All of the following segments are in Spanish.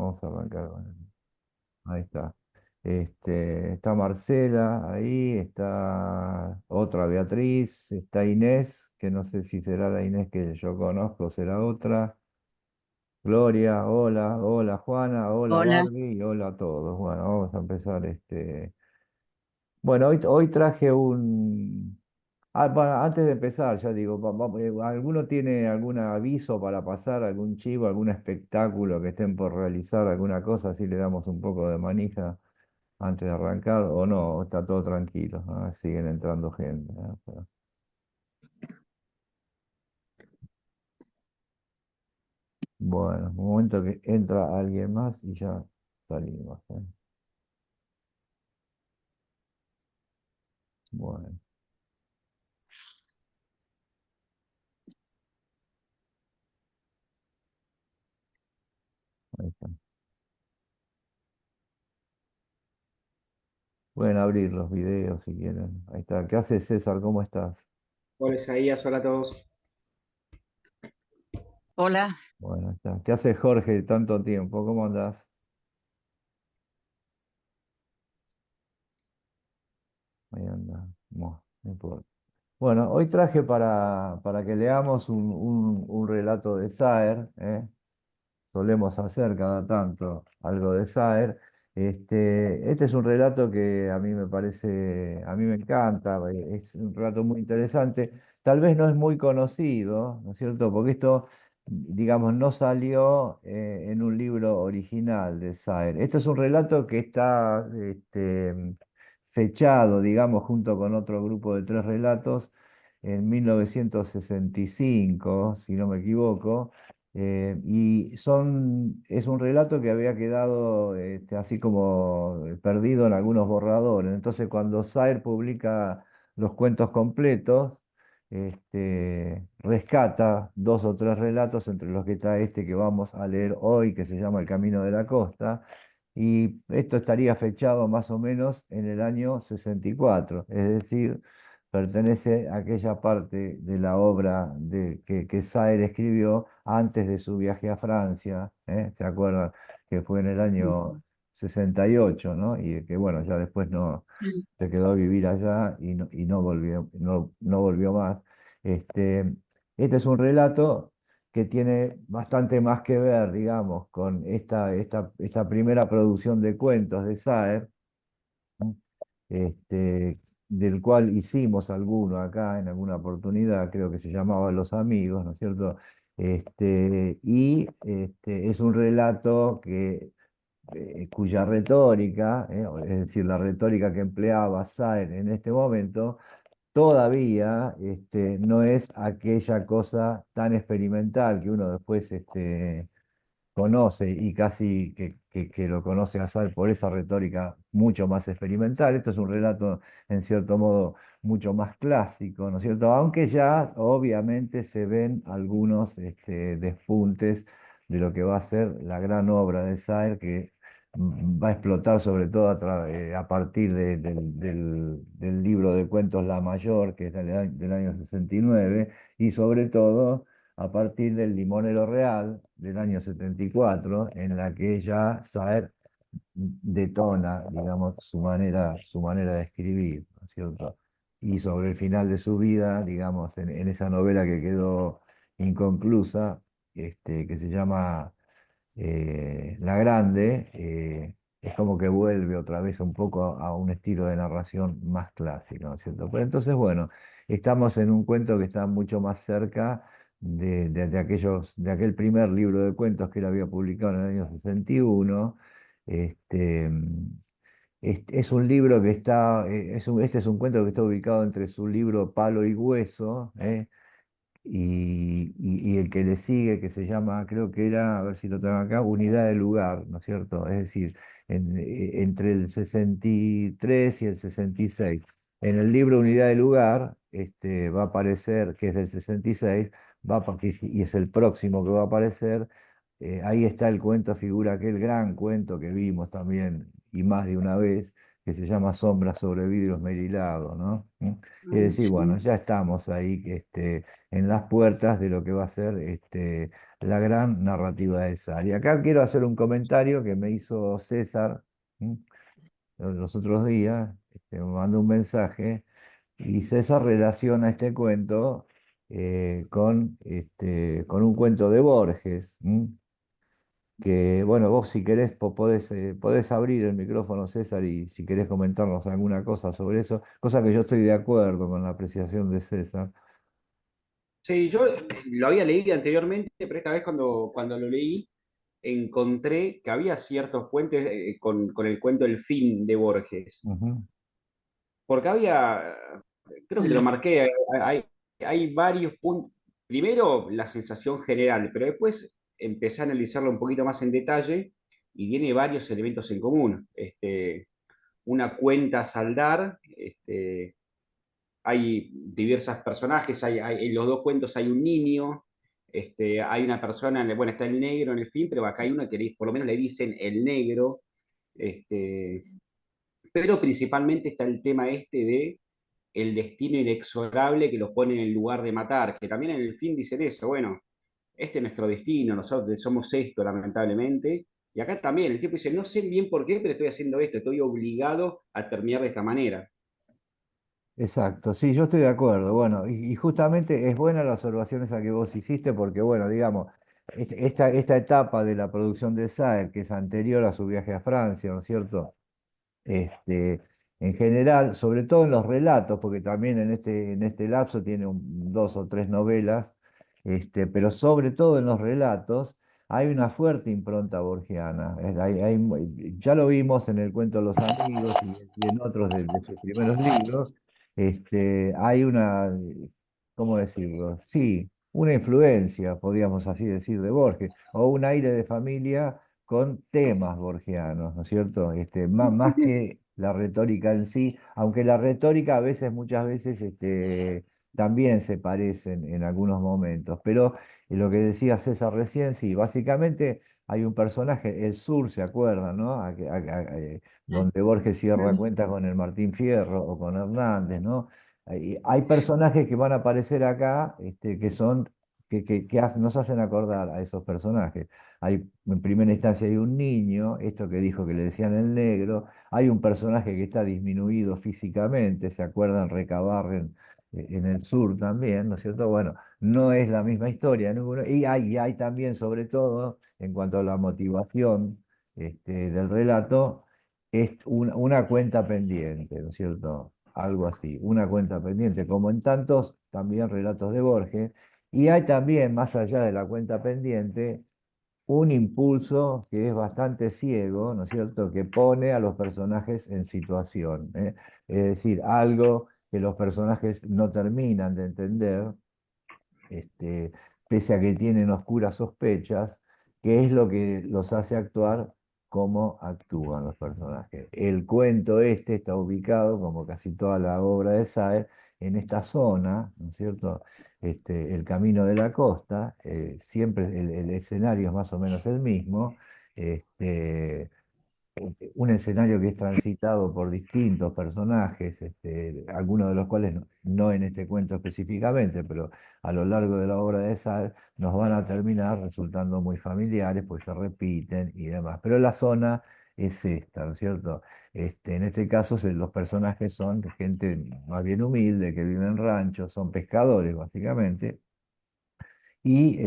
Vamos a arrancar. Ahí está. Está Marcela, ahí está otra Beatriz, está Inés, que no sé si será la Inés que yo conozco o será otra. Gloria, hola, hola Juana, hola Hola, Barbie y hola a todos. Bueno, vamos a empezar Bueno, hoy traje un... bueno, antes de empezar, ya digo, ¿alguno tiene algún aviso para pasar, algún chivo, algún espectáculo que estén por realizar, alguna cosa? Así le damos un poco de manija antes de arrancar, o no, está todo tranquilo, siguen entrando gente. Bueno, un momento que entra alguien más y ya salimos. Bueno, ahí está. Pueden abrir los videos si quieren. Ahí está. ¿Qué haces, César? ¿Cómo estás? Hola Isaías, hola a todos. hola. Bueno, ahí está. ¿Qué haces, Jorge? Tanto tiempo, ¿cómo andás? Ahí anda. Bueno, no importa. Bueno, hoy traje para que leamos un relato de Saer, ¿eh? Solemos hacer cada tanto algo de Saer. Este es un relato que a mí me parece, a mí me encanta, es un relato muy interesante. Tal vez no es muy conocido, ¿no es cierto? Porque esto, digamos, no salió en un libro original de Saer. Este es un relato que está fechado, digamos, junto con otro grupo de tres relatos en 1965, si no me equivoco. Es un relato que había quedado así como perdido en algunos borradores. Entonces, cuando Saer publica los cuentos completos, rescata dos o tres relatos, entre los que está este que vamos a leer hoy, que se llama El Camino de la Costa, y esto estaría fechado más o menos en el año 64, es decir, pertenece a aquella parte de la obra que Saer escribió antes de su viaje a Francia, ¿eh? ¿Se acuerdan? Que fue en el año 68, ¿no? Y que bueno, ya después no Sí. se quedó a vivir allá y no volvió, no volvió más. Este, este es un relato que tiene bastante más que ver, digamos, con esta primera producción de cuentos de Saer, ¿no? Del cual hicimos alguno acá en alguna oportunidad, creo que se llamaba Los Amigos, ¿no es cierto? Es un relato cuya retórica, es decir, la retórica que empleaba Saer en este momento, todavía no es aquella cosa tan experimental que uno después conoce y casi que lo conoce a Sal por esa retórica mucho más experimental. Esto es un relato, en cierto modo, mucho más clásico, ¿no es cierto? Aunque ya obviamente se ven algunos despuntes de lo que va a ser la gran obra de Saer, que va a explotar sobre todo a partir del libro de cuentos La Mayor, que es del año 69, y sobre todo a partir del Limonero Real del año 74, en la que ya Saer detona, digamos, su manera de escribir, ¿no es cierto? Y sobre el final de su vida, digamos, en esa novela que quedó inconclusa, que se llama La Grande, es como que vuelve otra vez un poco a un estilo de narración más clásico, ¿no es cierto? Pero entonces, bueno, estamos en un cuento que está mucho más cerca de aquel primer libro de cuentos que él había publicado en el año 61. Este, es un libro que está, este es un cuento que está ubicado entre su libro Palo y Hueso, y el que le sigue, que se llama, creo que era, a ver si lo tengo acá, Unidad de Lugar, ¿no es cierto? Es decir, entre el 63 y el 66. En el libro Unidad de Lugar va a aparecer, que es del 66, y es el próximo que va a aparecer. Ahí está el cuento, figura aquel gran cuento que vimos también y más de una vez, que se llama Sombras sobre vidrio esmerilado, ¿no? Es Mm, decir, bueno, sí. ya estamos ahí en las puertas de lo que va a ser la gran narrativa de Sar. Y acá quiero hacer un comentario que me hizo César los otros días, me mandó un mensaje, y César relaciona este cuento con un cuento de Borges. Que bueno, vos si querés podés abrir el micrófono, César, y si querés comentarnos alguna cosa sobre eso, cosa que yo estoy de acuerdo con la apreciación de César. Sí, yo lo había leído anteriormente, pero esta vez cuando lo leí encontré que había ciertos puentes con el cuento El fin de Borges. Ujú. Porque había, creo que te lo marqué, hay varios puntos. Primero, la sensación general, pero después empecé a analizarlo un poquito más en detalle y tiene varios elementos en común. Una cuenta a saldar, hay diversos personajes, en los dos cuentos hay un niño, hay una persona, bueno, está el negro en el fin, pero acá hay uno que por lo menos le dicen el negro, este, pero principalmente está el tema de el destino inexorable que los pone en el lugar de matar, que también en el fin dicen eso, bueno, este es nuestro destino, nosotros somos esto, lamentablemente. Y acá también el tipo dice, no sé bien por qué, pero estoy haciendo esto, estoy obligado a terminar de esta manera. Exacto, sí, yo estoy de acuerdo. Bueno, y justamente es buena la observación esa que vos hiciste, porque bueno, digamos, esta etapa de la producción de Saer, que es anterior a su viaje a Francia, ¿no es cierto? Este, en general, sobre todo en los relatos, porque también en este lapso tiene dos o tres novelas, pero sobre todo en los relatos hay una fuerte impronta borgiana. Ya lo vimos en el cuento Los Amigos y en otros de sus primeros libros. Hay una, ¿cómo decirlo? Sí, una influencia, podríamos así decir, de Borges, o un aire de familia con temas borgianos, ¿no es cierto? Más que la retórica en sí, aunque la retórica a veces, muchas veces, también se parecen en algunos momentos, pero lo que decía César recién, sí, básicamente hay un personaje, el Sur, ¿se acuerdan, no? Donde Borges cierra cuenta con el Martín Fierro o con Hernández, ¿no? Hay personajes que van a aparecer acá, que son, nos hacen acordar a esos personajes. En primera instancia hay un niño, esto que dijo que le decían el negro, hay un personaje que está disminuido físicamente, ¿se acuerdan? Recabarren en el sur también, ¿no es cierto? Bueno, no es la misma historia, ¿no? Y hay también, sobre todo, en cuanto a la motivación del relato, es una cuenta pendiente, ¿no es cierto? Algo así, una cuenta pendiente, como en tantos también relatos de Borges. Y hay también, más allá de la cuenta pendiente, un impulso que es bastante ciego, ¿no es cierto?, que pone a los personajes en situación, ¿eh? Es decir, algo que los personajes no terminan de entender, este, pese a que tienen oscuras sospechas, que es lo que los hace actuar como actúan los personajes. El cuento está ubicado, como casi toda la obra de Saer, en esta zona, ¿no es cierto? El camino de la costa, siempre el escenario es más o menos el mismo. este, un escenario que es transitado por distintos personajes, algunos de los cuales no en este cuento específicamente, pero a lo largo de la obra de Sal nos van a terminar resultando muy familiares, pues se repiten y demás. Pero la zona es esta, ¿no es cierto? En este caso los personajes son gente más bien humilde, que vive en ranchos, son pescadores básicamente, y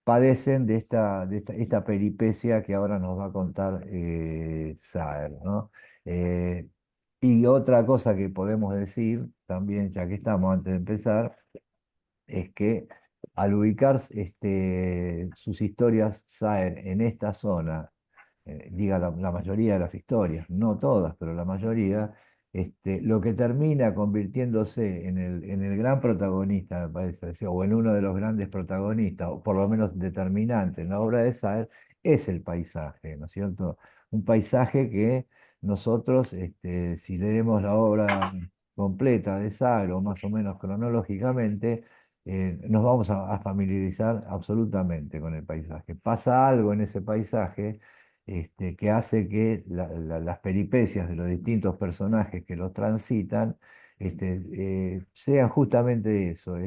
padecen de esta peripecia que ahora nos va a contar Saer, ¿no? Eh, y otra cosa que podemos decir también, ya que estamos antes de empezar, es que al ubicar sus historias Saer en esta zona, diga la mayoría de las historias, no todas, pero la mayoría, lo que termina convirtiéndose en el gran protagonista, me parece, o en uno de los grandes protagonistas, o por lo menos determinante en la obra de Saer, es el paisaje, ¿no es cierto? Un paisaje que nosotros, si leemos la obra completa de Saer, o más o menos cronológicamente, nos vamos a familiarizar absolutamente con el paisaje. Pasa algo en ese paisaje que hace que las peripecias de los distintos personajes que los transitan sean justamente eso.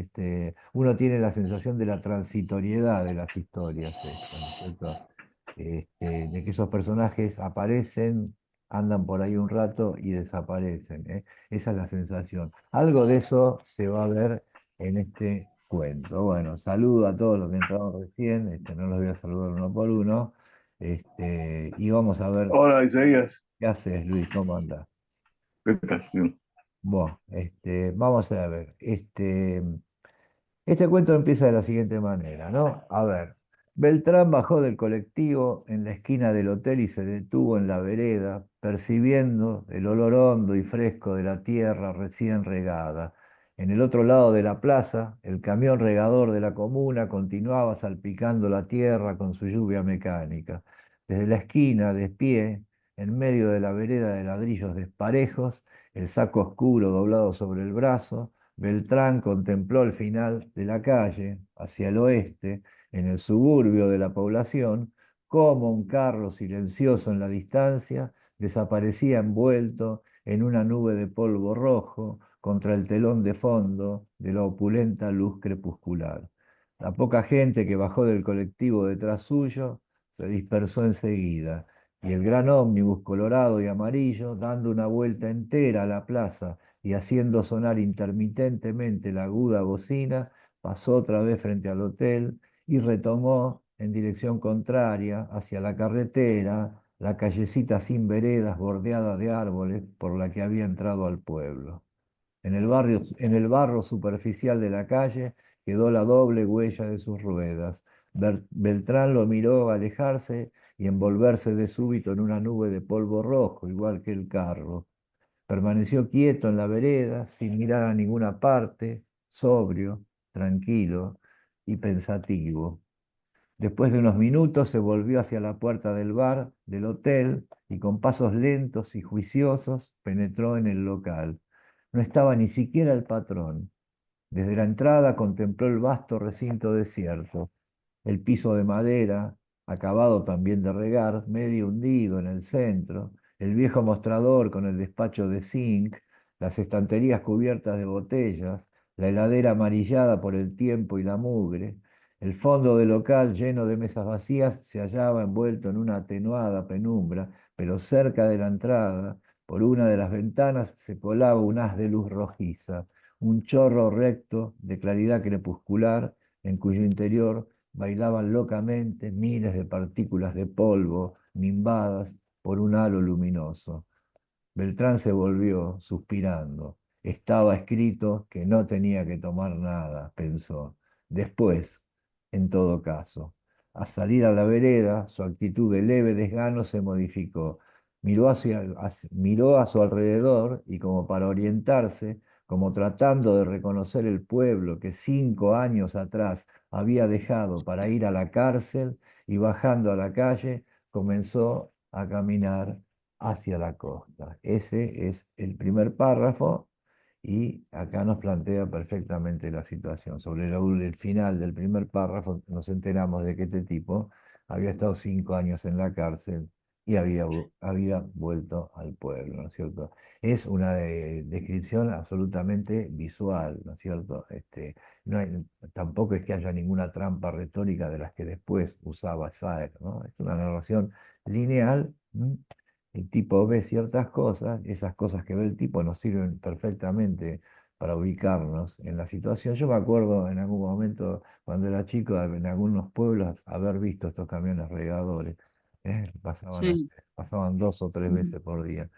Uno tiene la sensación de la transitoriedad de las historias estas, ¿no es cierto? De que esos personajes aparecen, andan por ahí un rato y desaparecen, ¿eh? Esa es la sensación. Algo de eso se va a ver en este cuento. Bueno, saludo a todos los que entraron recién, no los voy a saludar uno por uno, y vamos a ver Hola, Isaías. qué haces, Luis, cómo andas. ¿Qué tal? Bien. Bueno, vamos a ver, este cuento empieza de la siguiente manera, ¿no? A ver, Beltrán bajó del colectivo en la esquina del hotel y se detuvo en la vereda, percibiendo el olor hondo y fresco de la tierra recién regada. En el otro lado de la plaza, el camión regador de la comuna continuaba salpicando la tierra con su lluvia mecánica. Desde la esquina, de pie, en medio de la vereda de ladrillos desparejos, el saco oscuro doblado sobre el brazo, Beltrán contempló el final de la calle, hacia el oeste, en el suburbio de la población, cómo un carro silencioso en la distancia desaparecía envuelto en una nube de polvo rojo contra el telón de fondo de la opulenta luz crepuscular. La poca gente que bajó del colectivo detrás suyo se dispersó enseguida, y el gran ómnibus colorado y amarillo, dando una vuelta entera a la plaza, y haciendo sonar intermitentemente la aguda bocina, pasó otra vez frente al hotel y retomó en dirección contraria hacia la carretera, la callecita sin veredas bordeada de árboles por la que había entrado al pueblo. En el barro superficial de la calle quedó la doble huella de sus ruedas. Beltrán lo miró alejarse y envolverse de súbito en una nube de polvo rojo, igual que el carro. Permaneció quieto en la vereda, sin mirar a ninguna parte, sobrio, tranquilo y pensativo. Después de unos minutos se volvió hacia la puerta del bar, del hotel, y con pasos lentos y juiciosos penetró en el local. No estaba ni siquiera el patrón. Desde la entrada contempló el vasto recinto desierto, el piso de madera, acabado también de regar, medio hundido en el centro, el viejo mostrador con el despacho de zinc, las estanterías cubiertas de botellas, la heladera amarillada por el tiempo y la mugre. El fondo del local, lleno de mesas vacías, se hallaba envuelto en una atenuada penumbra, pero cerca de la entrada, por una de las ventanas, se colaba un haz de luz rojiza, un chorro recto de claridad crepuscular, en cuyo interior bailaban locamente miles de partículas de polvo, nimbadas por un halo luminoso. Beltrán se volvió, suspirando. Estaba escrito que no tenía que tomar nada, pensó. Después, en todo caso. Al salir a la vereda, su actitud de leve desgano se modificó. Miró a su alrededor y, como para orientarse, como tratando de reconocer el pueblo que 5 años atrás había dejado para ir a la cárcel, y bajando a la calle, comenzó a caminar hacia la costa. Ese es el primer párrafo y acá nos plantea perfectamente la situación. Sobre el final del primer párrafo nos enteramos de que este tipo había estado 5 años en la cárcel y había vuelto al pueblo, ¿no es cierto? Es una descripción absolutamente visual, ¿no es cierto? Tampoco es que haya ninguna trampa retórica de las que después usaba Saer, ¿no? Es una narración lineal. El tipo ve ciertas cosas, esas cosas que ve el tipo nos sirven perfectamente para ubicarnos en la situación. Yo me acuerdo en algún momento, cuando era chico, en algunos pueblos, haber visto estos camiones regadores. Sí. Pasaban 2 o 3 veces por día.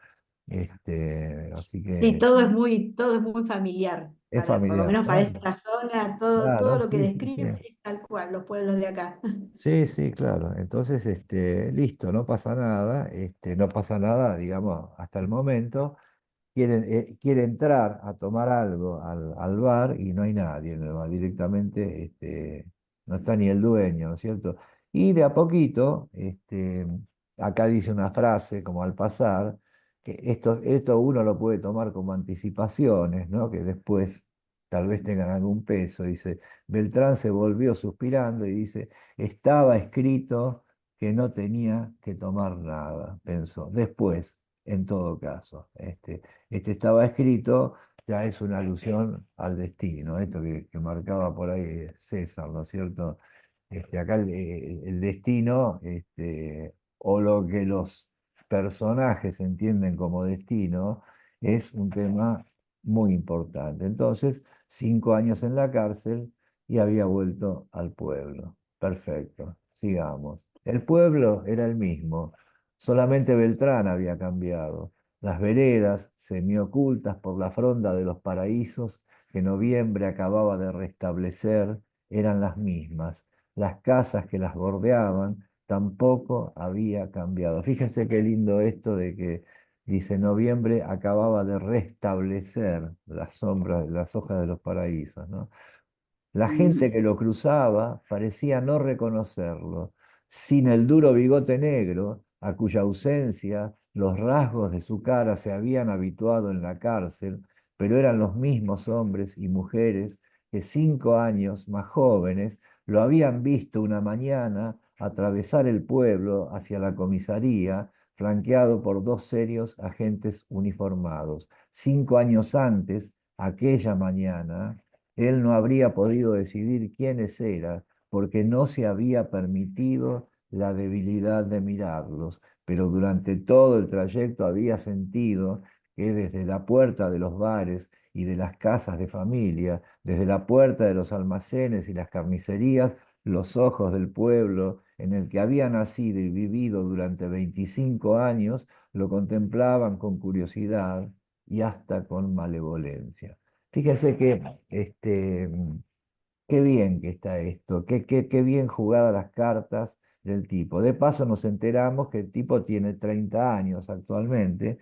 Así Sí, que todo es muy familiar, es por lo familiar, menos para claro. esta zona, todo Claro, lo que sí, sí, sí. describe es tal cual, los pueblos de acá. Sí, sí, claro. Entonces, listo, no pasa nada, digamos, hasta el momento. Quiere entrar a tomar algo al bar y no hay nadie en el bar, directamente no está ni el dueño, ¿no es cierto? Y de a poquito, acá dice una frase como al pasar, que esto uno lo puede tomar como anticipaciones, ¿no? Que después tal vez tengan algún peso. Dice, Beltrán se volvió suspirando y dice, estaba escrito que no tenía que tomar nada, pensó. Después, en todo caso, este estaba escrito, ya es una alusión al destino, esto que marcaba por ahí César, ¿no es cierto? Acá el destino, o lo que los personajes entienden como destino, es un tema muy importante. Entonces, 5 años en la cárcel y había vuelto al pueblo. Perfecto, sigamos. El pueblo era el mismo, solamente Beltrán había cambiado. Las veredas, semiocultas por la fronda de los paraísos que noviembre acababa de restablecer, eran las mismas. Las casas que las bordeaban tampoco había cambiado. Fíjense qué lindo esto de que dice noviembre acababa de restablecer las sombras, las hojas de los paraísos, ¿no? La gente que lo cruzaba parecía no reconocerlo, sin el duro bigote negro, a cuya ausencia los rasgos de su cara se habían habituado en la cárcel, pero eran los mismos hombres y mujeres que 5 años más jóvenes lo habían visto una mañana atravesar el pueblo hacia la comisaría, flanqueado por dos serios agentes uniformados. 5 años antes, aquella mañana, él no habría podido decidir quiénes eran, porque no se había permitido la debilidad de mirarlos, pero durante todo el trayecto había sentido que desde la puerta de los bares y de las casas de familia, desde la puerta de los almacenes y las carnicerías, los ojos del pueblo en el que había nacido y vivido durante 25 años lo contemplaban con curiosidad y hasta con malevolencia. Fíjese que qué bien que está esto, qué bien jugadas las cartas del tipo. De paso nos enteramos que el tipo tiene 30 años actualmente,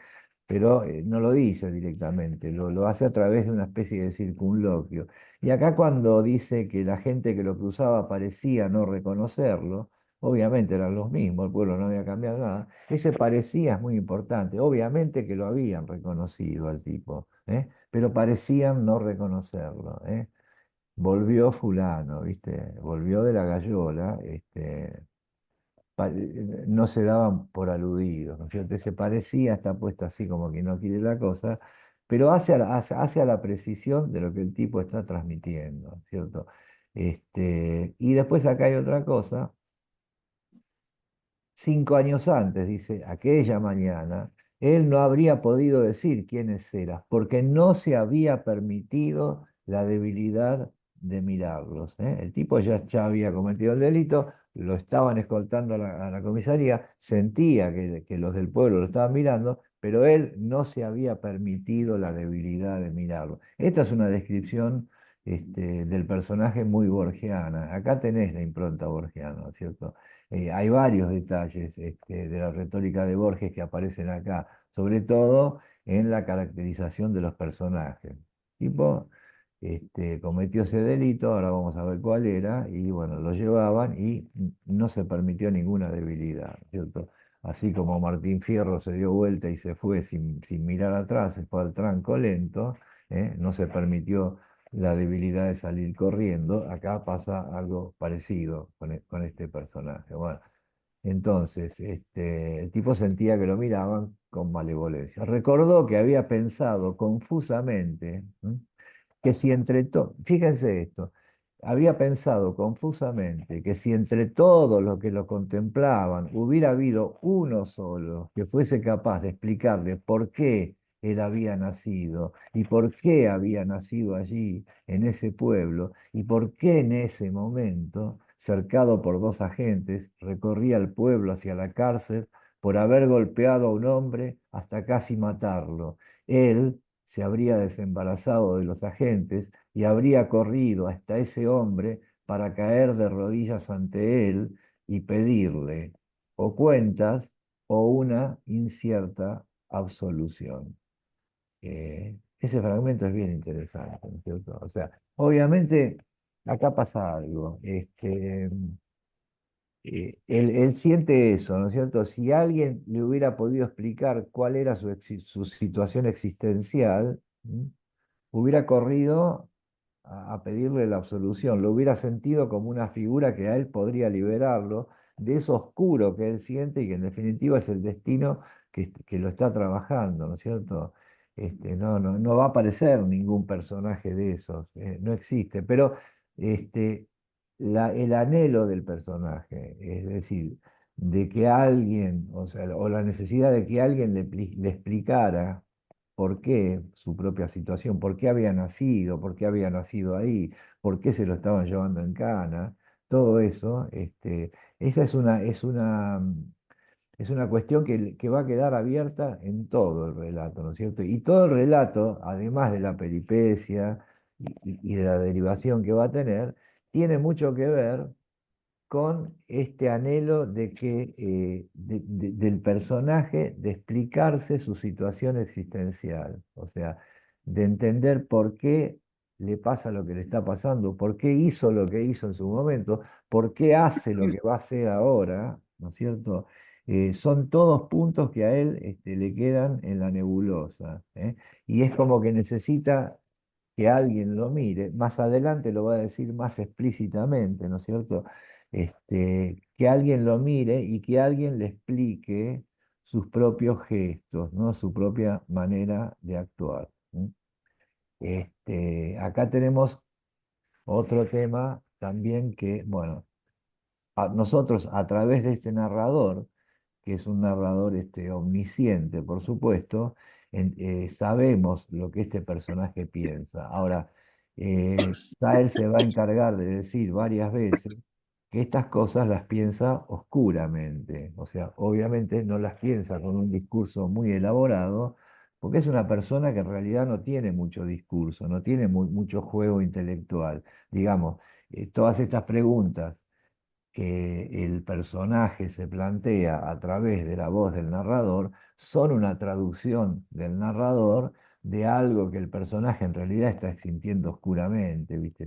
pero no lo dice directamente, lo hace a través de una especie de circunloquio. Y acá cuando dice que la gente que lo cruzaba parecía no reconocerlo, obviamente eran los mismos, el pueblo no había cambiado nada, ese parecía es muy importante, obviamente que lo habían reconocido al tipo, ¿eh? Pero parecían no reconocerlo, ¿eh? Volvió fulano, ¿viste? Volvió de la gallola, no se daban por aludidos, ¿no es cierto? Se parecía, está puesto así como que no quiere la cosa, pero hace a la precisión de lo que el tipo está transmitiendo, ¿no es cierto? Y después acá hay otra cosa. 5 años antes, dice, aquella mañana, él no habría podido decir quiénes eran, porque no se había permitido la debilidad de mirarlos, ¿eh? El tipo ya había cometido el delito, lo estaban escoltando a la comisaría, sentía que los del pueblo lo estaban mirando, pero él no se había permitido la debilidad de mirarlo. Esta es una descripción del personaje muy borgiana. Acá tenés la impronta borgiana, ¿no es cierto? Hay varios detalles de la retórica de Borges que aparecen acá, sobre todo en la caracterización de los personajes. Tipo, cometió ese delito, ahora vamos a ver cuál era, y bueno, lo llevaban y no se permitió ninguna debilidad, ¿cierto? Así como Martín Fierro se dio vuelta y se fue sin mirar atrás, se fue al tranco lento, no se permitió la debilidad de salir corriendo. Acá pasa algo parecido con este personaje. Bueno, entonces, el tipo sentía que lo miraban con malevolencia. Recordó que había pensado confusamente, que si entre todos, fíjense esto, había pensado confusamente que si entre todos los que lo contemplaban hubiera habido uno solo que fuese capaz de explicarle por qué él había nacido y por qué había nacido allí, en ese pueblo, y por qué en ese momento, cercado por dos agentes, recorría el pueblo hacia la cárcel por haber golpeado a un hombre hasta casi matarlo. Él se habría desembarazado de los agentes y habría corrido hasta ese hombre para caer de rodillas ante él y pedirle o cuentas o una incierta absolución. Ese fragmento es bien interesante, ¿no es cierto? O sea, obviamente acá pasa algo. Él siente eso, ¿no es cierto? Si alguien le hubiera podido explicar cuál era su situación existencial, hubiera corrido a pedirle la absolución, lo hubiera sentido como una figura que a él podría liberarlo de eso oscuro que él siente y que en definitiva es el destino que lo está trabajando, ¿no es cierto? No va a aparecer ningún personaje de esos, no existe, pero este, el anhelo del personaje, es decir, de que alguien, o sea, o la necesidad de que alguien le explicara por qué su propia situación, por qué había nacido, por qué había nacido ahí, por qué se lo estaban llevando en cana, todo eso, esa es una cuestión que va a quedar abierta en todo el relato, ¿no es cierto? Y todo el relato, además de la peripecia y de la derivación que va a tener, tiene mucho que ver con este anhelo de que, del personaje de explicarse su situación existencial, o sea, de entender por qué le pasa lo que le está pasando, por qué hizo lo que hizo en su momento, por qué hace lo que va a hacer ahora, ¿no es cierto? Son todos puntos que a él le quedan en la nebulosa, ¿eh? Y es como que necesita que alguien lo mire, más adelante lo va a decir más explícitamente, ¿no es cierto? Que alguien lo mire y que alguien le explique sus propios gestos, ¿no? Su propia manera de actuar. ¿M? Acá tenemos otro tema también que, bueno, nosotros a través de este narrador, que es un narrador omnisciente, por supuesto, sabemos lo que este personaje piensa. Ahora, Sael se va a encargar de decir varias veces que estas cosas las piensa oscuramente, o sea, obviamente no las piensa con un discurso muy elaborado, porque es una persona que en realidad no tiene mucho discurso, no tiene mucho juego intelectual. Digamos, todas estas preguntas que el personaje se plantea a través de la voz del narrador son una traducción del narrador de algo que el personaje en realidad está sintiendo oscuramente, ¿viste?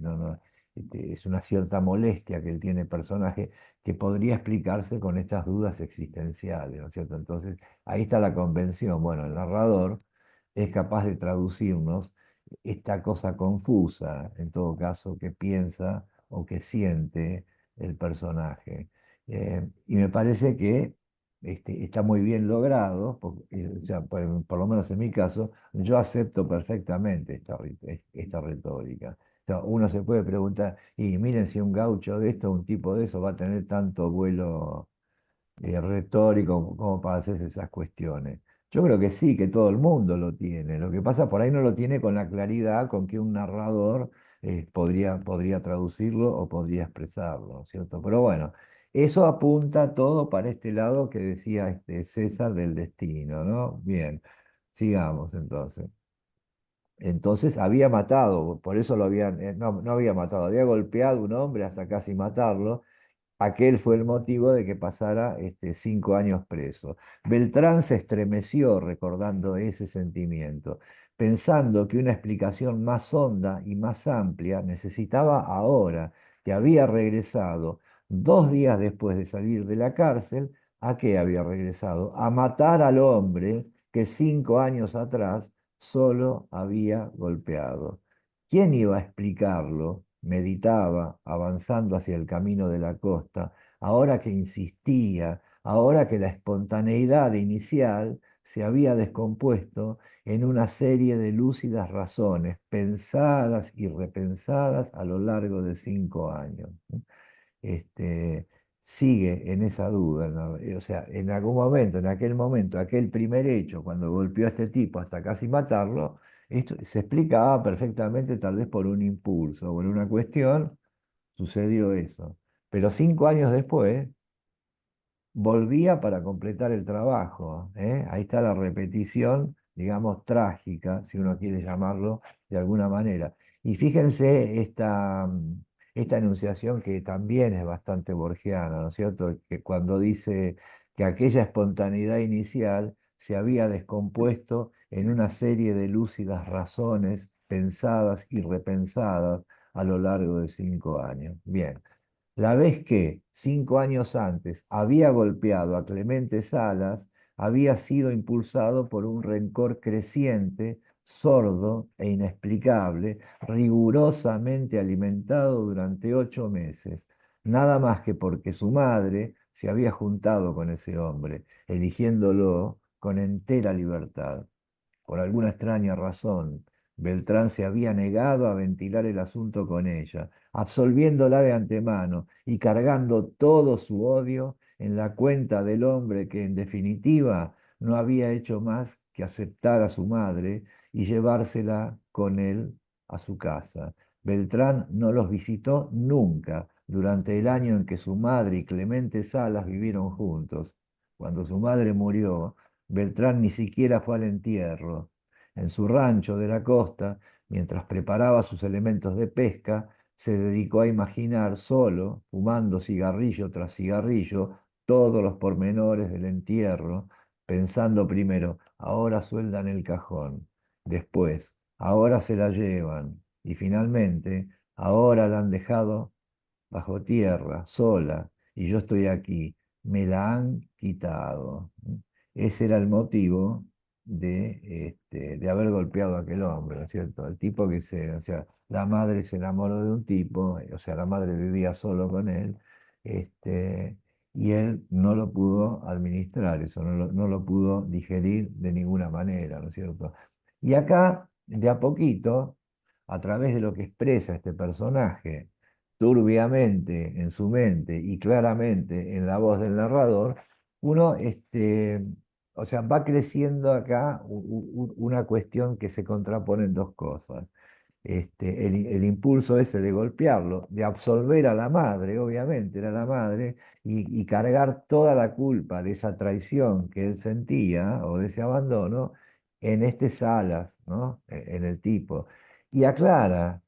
Es una cierta molestia que él tiene el personaje que podría explicarse con estas dudas existenciales, ¿no es cierto? Entonces, ahí está la convención. Bueno, el narrador es capaz de traducirnos esta cosa confusa, en todo caso, que piensa o que siente el personaje. Y me parece que está muy bien logrado, o sea, por lo menos en mi caso, yo acepto perfectamente esta retórica. O sea, uno se puede preguntar, y miren si un gaucho de esto, un tipo de eso, va a tener tanto vuelo retórico como para hacerse esas cuestiones. Yo creo que sí, que todo el mundo lo tiene. Lo que pasa por ahí no lo tiene con la claridad con que un narrador podría traducirlo o podría expresarlo, ¿no es cierto? Pero bueno, eso apunta todo para este lado que decía César del destino, ¿no? Bien, sigamos entonces. Entonces había matado, por eso lo habían, no había matado, había golpeado a un hombre hasta casi matarlo. Aquel fue el motivo de que pasara 5 años preso. Beltrán se estremeció recordando ese sentimiento, pensando que una explicación más honda y más amplia necesitaba ahora que había regresado 2 días después de salir de la cárcel. ¿A qué había regresado? A matar al hombre que 5 años atrás solo había golpeado. ¿Quién iba a explicarlo? Meditaba, avanzando hacia el camino de la costa, ahora que insistía, ahora que la espontaneidad inicial se había descompuesto en una serie de lúcidas razones, pensadas y repensadas a lo largo de 5 años. este, Sigue en esa duda, ¿no? O sea, en algún momento, en aquel momento, aquel primer hecho, cuando golpeó a este tipo hasta casi matarlo, esto se explicaba perfectamente, tal vez por un impulso o por una cuestión, sucedió eso. Pero 5 años después, volvía para completar el trabajo, ¿eh? Ahí está la repetición, digamos, trágica, si uno quiere llamarlo de alguna manera. Y fíjense esta enunciación que también es bastante borgiana, ¿no es cierto? Que cuando dice que aquella espontaneidad inicial se había descompuesto en una serie de lúcidas razones pensadas y repensadas a lo largo de 5 años. Bien. La vez que 5 años antes había golpeado a Clemente Salas, había sido impulsado por un rencor creciente, sordo e inexplicable, rigurosamente alimentado durante 8 meses, nada más que porque su madre, se había juntado con ese hombre, eligiéndolo con entera libertad. Por alguna extraña razón, Beltrán se había negado a ventilar el asunto con ella, absolviéndola de antemano y cargando todo su odio en la cuenta del hombre que, en definitiva, no había hecho más que aceptar a su madre y llevársela con él a su casa. Beltrán no los visitó nunca durante el año en que su madre y Clemente Salas vivieron juntos. Cuando su madre murió, Beltrán ni siquiera fue al entierro. En su rancho de la costa, mientras preparaba sus elementos de pesca, se dedicó a imaginar solo, fumando cigarrillo tras cigarrillo, todos los pormenores del entierro, pensando primero, ahora sueldan el cajón, después, ahora se la llevan, y finalmente, ahora la han dejado bajo tierra, sola, y yo estoy aquí, me la han quitado. Ese era el motivo de haber golpeado a aquel hombre, ¿no es cierto? El tipo o sea, la madre se enamoró de un tipo, o sea, la madre vivía solo con él, este, y él no lo pudo administrar, eso no lo pudo digerir de ninguna manera, ¿no es cierto? Y acá, de a poquito, a través de lo que expresa este personaje, turbiamente en su mente y claramente en la voz del narrador, uno, o sea, va creciendo acá una cuestión que se contrapone en dos cosas. El impulso ese de golpearlo, de absolver a la madre, obviamente era la madre, y cargar toda la culpa de esa traición que él sentía o de ese abandono en este Salas, ¿no? En el tipo. Y aclara,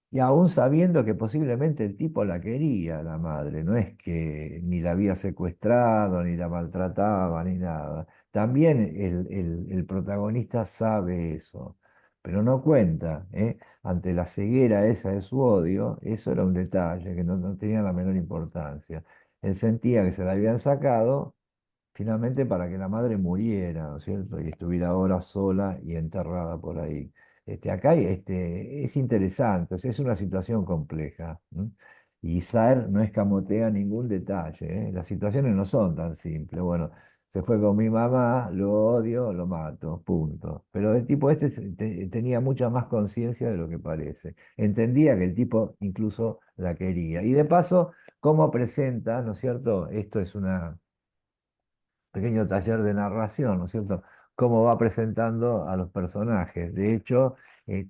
y aún sabiendo que posiblemente el tipo la quería, la madre, no es que ni la había secuestrado, ni la maltrataba, ni nada. También el protagonista sabe eso, pero no cuenta, ¿eh? Ante la ceguera esa de su odio, eso era un detalle que no tenía la menor importancia. Él sentía que se la habían sacado finalmente para que la madre muriera, ¿no es cierto? Y estuviera ahora sola y enterrada por ahí. Acá es interesante, o sea, es una situación compleja. ¿M? Y Saer no escamotea ningún detalle, ¿eh? Las situaciones no son tan simples. Bueno, se fue con mi mamá, lo odio, lo mato, punto. Pero el tipo tenía mucha más conciencia de lo que parece. Entendía que el tipo incluso la quería. Y de paso, cómo presenta, ¿no es cierto? Esto es una pequeño taller de narración, ¿no es cierto? Cómo va presentando a los personajes. De hecho,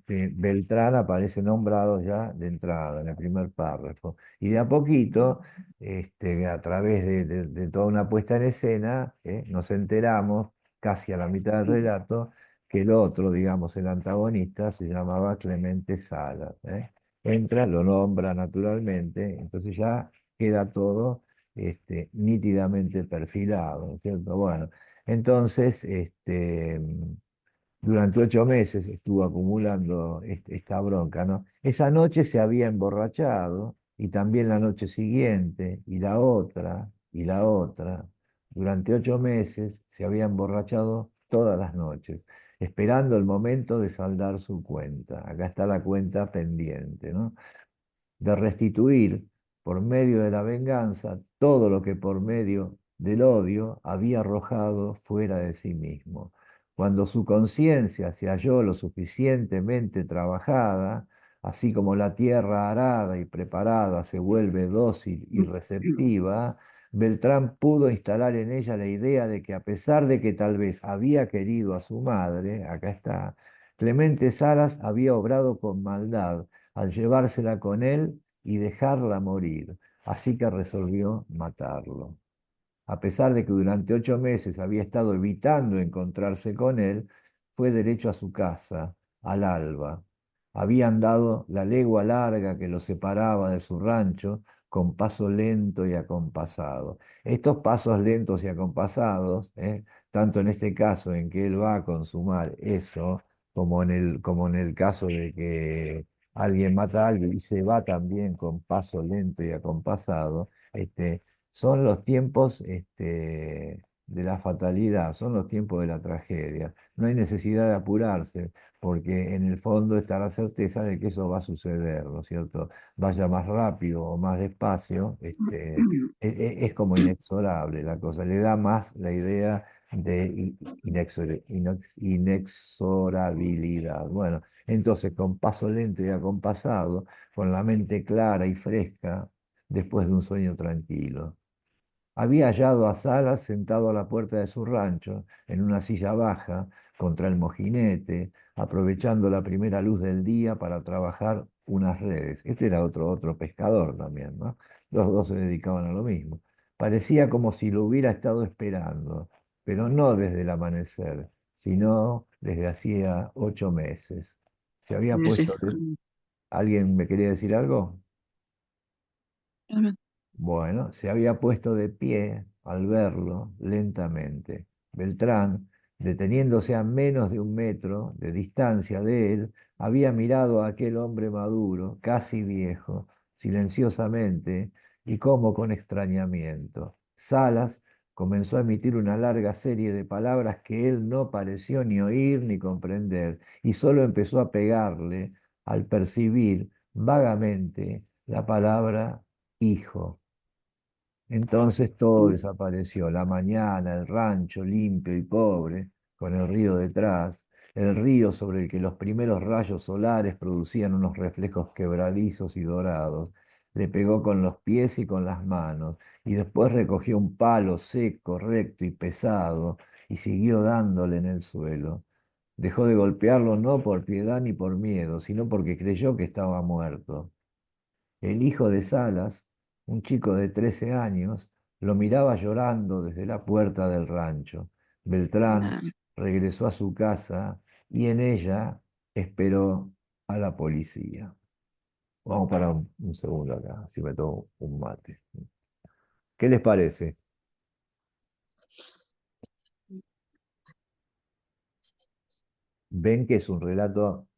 Beltrán aparece nombrado ya de entrada, en el primer párrafo. Y de a poquito, a través de toda una puesta en escena, nos enteramos, casi a la mitad del relato, que el otro, digamos, el antagonista, se llamaba Clemente Salas. Entra, lo nombra naturalmente, entonces ya queda todo nítidamente perfilado, ¿no es cierto? Bueno, entonces, durante 8 meses estuvo acumulando esta bronca, ¿no? Esa noche se había emborrachado y también la noche siguiente y la otra y la otra. Durante 8 meses se había emborrachado todas las noches, esperando el momento de saldar su cuenta. Acá está la cuenta pendiente, ¿no? De restituir por medio de la venganza todo lo que por medio del odio había arrojado fuera de sí mismo. Cuando su conciencia se halló lo suficientemente trabajada, así como la tierra arada y preparada se vuelve dócil y receptiva, Beltrán pudo instalar en ella la idea de que, a pesar de que tal vez había querido a su madre, acá está, Clemente Salas había obrado con maldad al llevársela con él y dejarla morir, así que resolvió matarlo. A pesar de que durante 8 meses había estado evitando encontrarse con él, fue derecho a su casa, al alba. Había andado la legua larga que lo separaba de su rancho con paso lento y acompasado. Estos pasos lentos y acompasados, tanto en este caso en que él va a consumar eso, como en el caso de que alguien mata a alguien y se va también con paso lento y acompasado, son los tiempos de la fatalidad, son los tiempos de la tragedia. No hay necesidad de apurarse, porque en el fondo está la certeza de que eso va a suceder, ¿no es cierto? Vaya más rápido o más despacio, es como inexorable la cosa, le da más la idea de inexorabilidad. Bueno, entonces con paso lento y acompasado, con la mente clara y fresca, después de un sueño tranquilo. Había hallado a Salas sentado a la puerta de su rancho, en una silla baja, contra el mojinete, aprovechando la primera luz del día para trabajar unas redes. Este era otro pescador también, ¿no? Los dos se dedicaban a lo mismo. Parecía como si lo hubiera estado esperando, pero no desde el amanecer, sino desde hacía 8 meses. Se había Sí, sí. puesto... ¿Alguien me quería decir algo? No, no. Bueno, se había puesto de pie al verlo lentamente. Beltrán, deteniéndose a menos de 1 metro de distancia de él, había mirado a aquel hombre maduro, casi viejo, silenciosamente y como con extrañamiento. Salas comenzó a emitir una larga serie de palabras que él no pareció ni oír ni comprender, y solo empezó a pegarle al percibir vagamente la palabra hijo. Entonces todo desapareció, la mañana, el rancho limpio y pobre, con el río detrás, el río sobre el que los primeros rayos solares producían unos reflejos quebradizos y dorados. Le pegó con los pies y con las manos, y después recogió un palo seco, recto y pesado, y siguió dándole en el suelo. Dejó de golpearlo no por piedad ni por miedo, sino porque creyó que estaba muerto. El hijo de Salas, un chico de 13 años, lo miraba llorando desde la puerta del rancho. Beltrán Nada. regresó a su casa y en ella esperó a la policía. Vamos para un segundo acá, así me tomo un mate. ¿Qué les parece? Ven que es un relato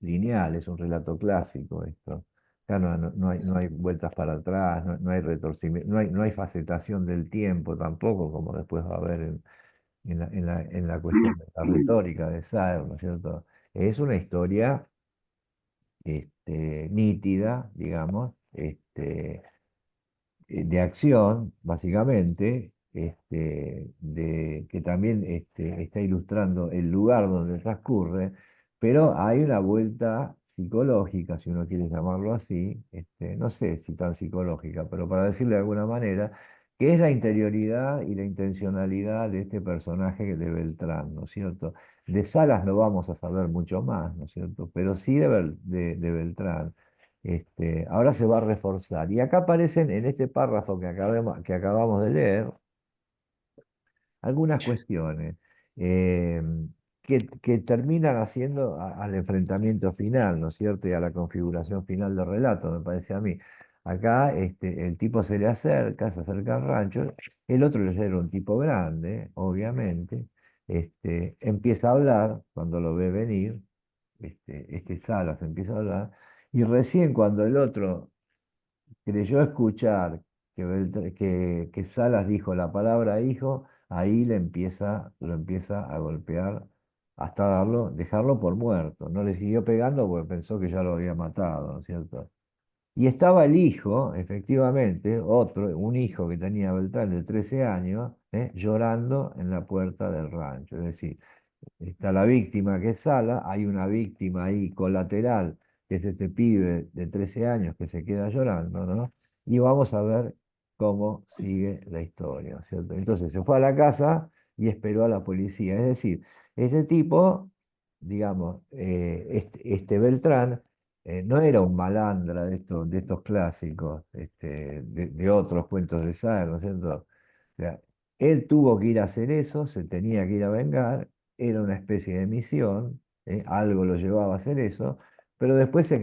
lineal, es un relato clásico esto. Ya no hay vueltas para atrás, no hay retorcimiento, no hay facetación del tiempo tampoco, como después va a haber en la cuestión de la retórica de Saer, ¿no es cierto? Es una historia nítida, digamos, de acción, básicamente, que también está ilustrando el lugar donde transcurre, pero hay una vuelta psicológica, si uno quiere llamarlo así, no sé si tan psicológica, pero para decirle de alguna manera, que es la interioridad y la intencionalidad de este personaje de Beltrán, ¿no es cierto? De Salas no vamos a saber mucho más, ¿no es cierto? Pero sí de Beltrán. Ahora se va a reforzar. Y acá aparecen en este párrafo que acabamos de leer algunas cuestiones eh, que terminan haciendo al enfrentamiento final, ¿no es cierto? Y a la configuración final del relato, me parece a mí. Acá el tipo se acerca al rancho, el otro ya era un tipo grande, obviamente, empieza a hablar cuando lo ve venir, Salas empieza a hablar, y recién cuando el otro creyó escuchar que Salas dijo la palabra hijo, ahí lo empieza a golpear hasta dejarlo por muerto. No le siguió pegando porque pensó que ya lo había matado, ¿no es cierto? Y estaba el hijo, efectivamente, un hijo que tenía Beltrán de 13 años, llorando en la puerta del rancho. Es decir, está la víctima que es Sala, hay una víctima ahí colateral, que es este pibe de 13 años que se queda llorando, ¿no? Y vamos a ver cómo sigue la historia, ¿cierto? Entonces se fue a la casa y esperó a la policía. Es decir, este tipo, digamos, este Beltrán, no era un malandra de estos clásicos, de otros cuentos de Saer, ¿no es cierto? O sea, él tuvo que ir a hacer eso, se tenía que ir a vengar, era una especie de misión, algo lo llevaba a hacer eso, pero después se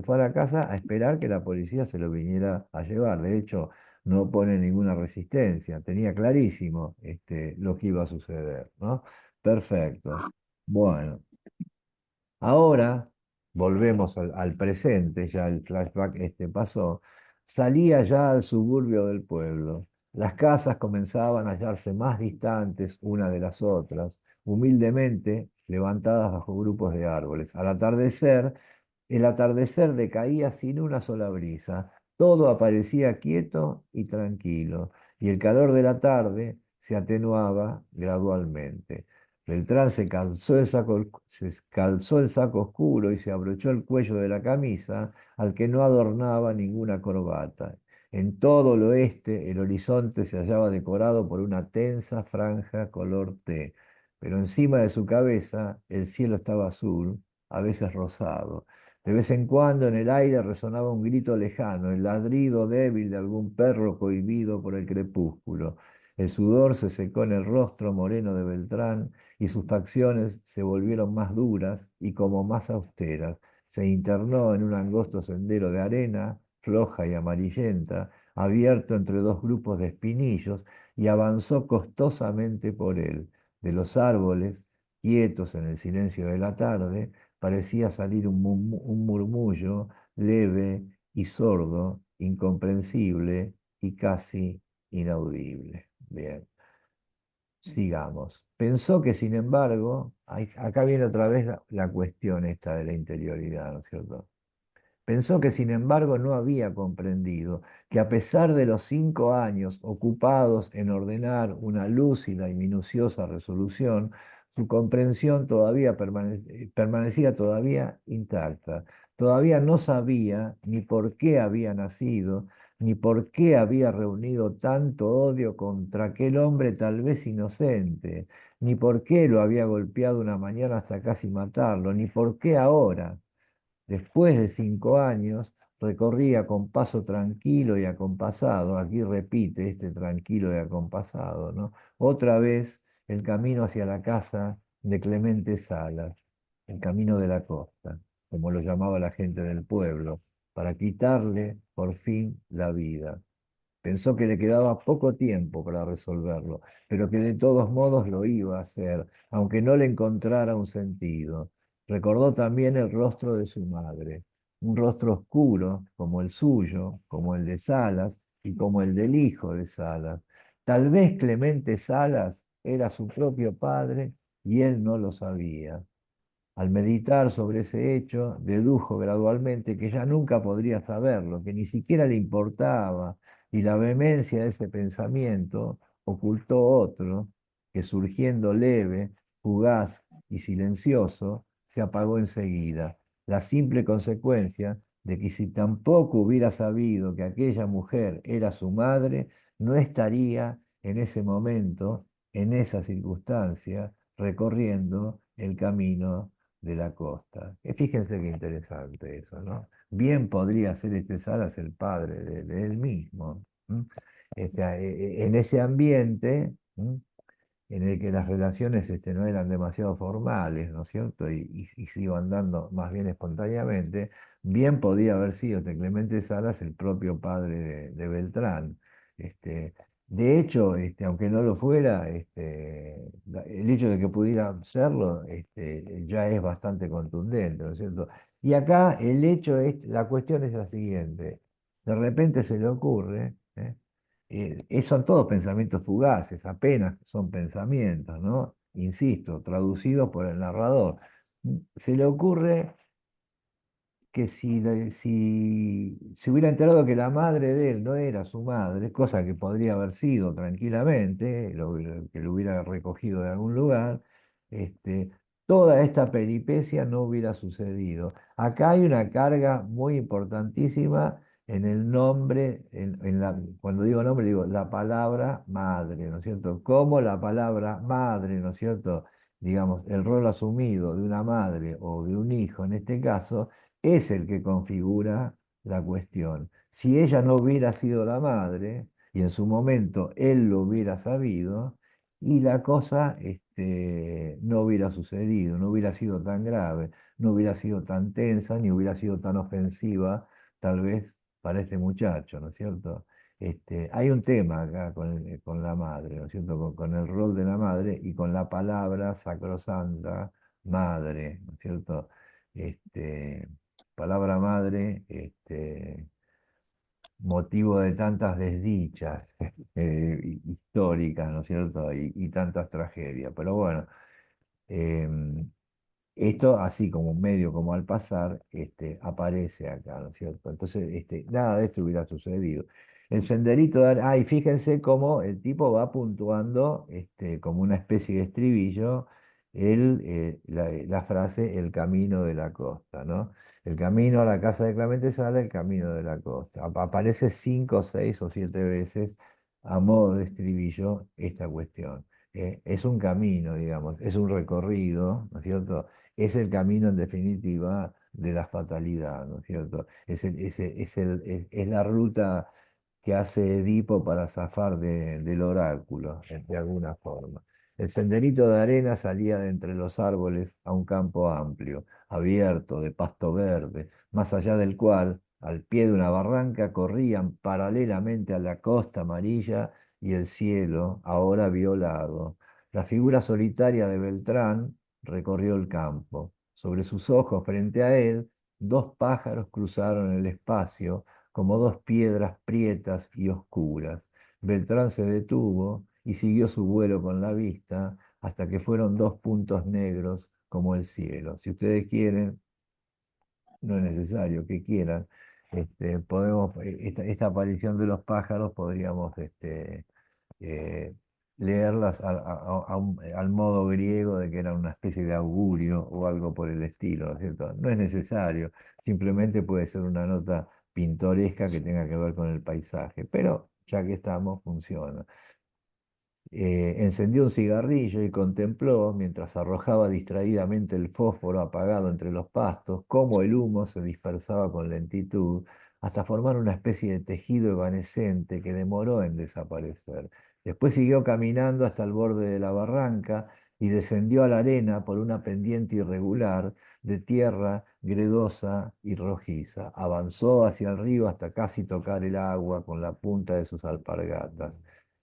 fue a la casa a esperar que la policía se lo viniera a llevar. De hecho, no pone ninguna resistencia, tenía clarísimo lo que iba a suceder, ¿no? Perfecto. Bueno, ahora volvemos al presente, ya el flashback pasó. Salía ya al suburbio del pueblo. Las casas comenzaban a hallarse más distantes unas de las otras, humildemente levantadas bajo grupos de árboles. El atardecer decaía sin una sola brisa. Todo aparecía quieto y tranquilo, y el calor de la tarde se atenuaba gradualmente. Beltrán se calzó el saco oscuro y se abrochó el cuello de la camisa, al que no adornaba ninguna corbata. En todo el oeste el horizonte se hallaba decorado por una tensa franja color té, pero encima de su cabeza el cielo estaba azul, a veces rosado. De vez en cuando en el aire resonaba un grito lejano, el ladrido débil de algún perro cohibido por el crepúsculo. El sudor se secó en el rostro moreno de Beltrán y sus facciones se volvieron más duras y como más austeras. Se internó en un angosto sendero de arena, floja y amarillenta, abierto entre dos grupos de espinillos, y avanzó costosamente por él. De los árboles, quietos en el silencio de la tarde, parecía salir un murmullo leve y sordo, incomprensible y casi inaudible. Bien, sigamos. Pensó que, sin embargo, acá viene otra vez la cuestión esta de la interioridad, ¿no es cierto? Pensó que, sin embargo, no había comprendido que, a pesar de los 5 años ocupados en ordenar una lúcida y minuciosa resolución, su comprensión todavía permanecía todavía intacta. Todavía no sabía ni por qué había nacido, ni por qué había reunido tanto odio contra aquel hombre tal vez inocente, ni por qué lo había golpeado una mañana hasta casi matarlo, ni por qué ahora, después de 5 años, recorría con paso tranquilo y acompasado, aquí repite este tranquilo y acompasado, ¿no? Otra vez el camino hacia la casa de Clemente Salas, el camino de la costa, como lo llamaba la gente del pueblo, para quitarle por fin la vida. Pensó que le quedaba poco tiempo para resolverlo, pero que de todos modos lo iba a hacer, aunque no le encontrara un sentido. Recordó también el rostro de su madre, un rostro oscuro como el suyo, como el de Salas y como el del hijo de Salas. Tal vez Clemente Salas era su propio padre y él no lo sabía. Al meditar sobre ese hecho, dedujo gradualmente que ya nunca podría saberlo, que ni siquiera le importaba, y la vehemencia de ese pensamiento ocultó otro, que, surgiendo leve, fugaz y silencioso, se apagó enseguida. La simple consecuencia de que, si tampoco hubiera sabido que aquella mujer era su madre, no estaría en ese momento, en esa circunstancia, recorriendo el camino de la costa. Fíjense qué interesante eso, ¿no? Bien podría ser este Salas el padre de él mismo. ¿M? En ese ambiente, ¿m?, en el que las relaciones no eran demasiado formales, ¿no es cierto? Y se iban dando más bien espontáneamente, bien podía haber sido este Clemente Salas el propio padre de Beltrán. Este, de hecho, aunque no lo fuera, el hecho de que pudiera serlo, ya es bastante contundente, ¿no es cierto? Y acá la cuestión es la siguiente. De repente se le ocurre, son todos pensamientos fugaces, apenas son pensamientos, ¿no? Insisto, traducidos por el narrador. Se le ocurre que, si se hubiera enterado que la madre de él no era su madre, cosa que podría haber sido tranquilamente, que lo hubiera recogido de algún lugar, este, toda esta peripecia no hubiera sucedido. Acá hay una carga muy importantísima en el nombre, cuando digo nombre, digo la palabra madre, ¿no es cierto? Como la palabra madre, ¿no es cierto? Digamos, el rol asumido de una madre o de un hijo, en este caso, es el que configura la cuestión. Si ella no hubiera sido la madre, y en su momento él lo hubiera sabido, y la cosa, no hubiera sucedido, no hubiera sido tan grave, no hubiera sido tan tensa, ni hubiera sido tan ofensiva, tal vez, para este muchacho, ¿no es cierto? Hay un tema acá con la madre, ¿no es cierto? Con el rol de la madre y con la palabra sacrosanta madre, ¿no es cierto? Este, palabra madre, motivo de tantas desdichas históricas, ¿no es cierto? Y tantas tragedias. Pero bueno, em, esto, así como medio como al pasar, aparece acá, ¿no es cierto? Entonces, nada de esto hubiera sucedido. El senderito y fíjense cómo el tipo va puntuando, como una especie de estribillo, la frase el camino de la costa, ¿no? El camino a la casa de Clemente Sala, el camino de la costa. Aparece 5, 6 o 7 veces a modo de estribillo esta cuestión. Es un camino, digamos, es un recorrido, ¿no es cierto? Es el camino en definitiva de la fatalidad, ¿no es cierto? Es la ruta que hace Edipo para zafar del oráculo, de alguna forma. El senderito de arena salía de entre los árboles a un campo amplio, abierto, de pasto verde, más allá del cual, al pie de una barranca, corrían paralelamente a la costa amarilla y el cielo, ahora violado. La figura solitaria de Beltrán recorrió el campo. Sobre sus ojos, frente a él, dos pájaros cruzaron el espacio como dos piedras prietas y oscuras. Beltrán se detuvo y siguió su vuelo con la vista hasta que fueron dos puntos negros como el cielo. Si ustedes quieren, no es necesario que quieran, podemos, esta aparición de los pájaros podríamos eh, leerlas al modo griego de que era una especie de augurio o algo por el estilo, ¿no es cierto? No es necesario, simplemente puede ser una nota pintoresca que tenga que ver con el paisaje, pero ya que estamos, funciona. Encendió un cigarrillo y contempló, mientras arrojaba distraídamente el fósforo apagado entre los pastos, cómo el humo se dispersaba con lentitud hasta formar una especie de tejido evanescente que demoró en desaparecer. Después siguió caminando hasta el borde de la barranca y descendió a la arena por una pendiente irregular de tierra gredosa y rojiza. Avanzó hacia el río hasta casi tocar el agua con la punta de sus alpargatas.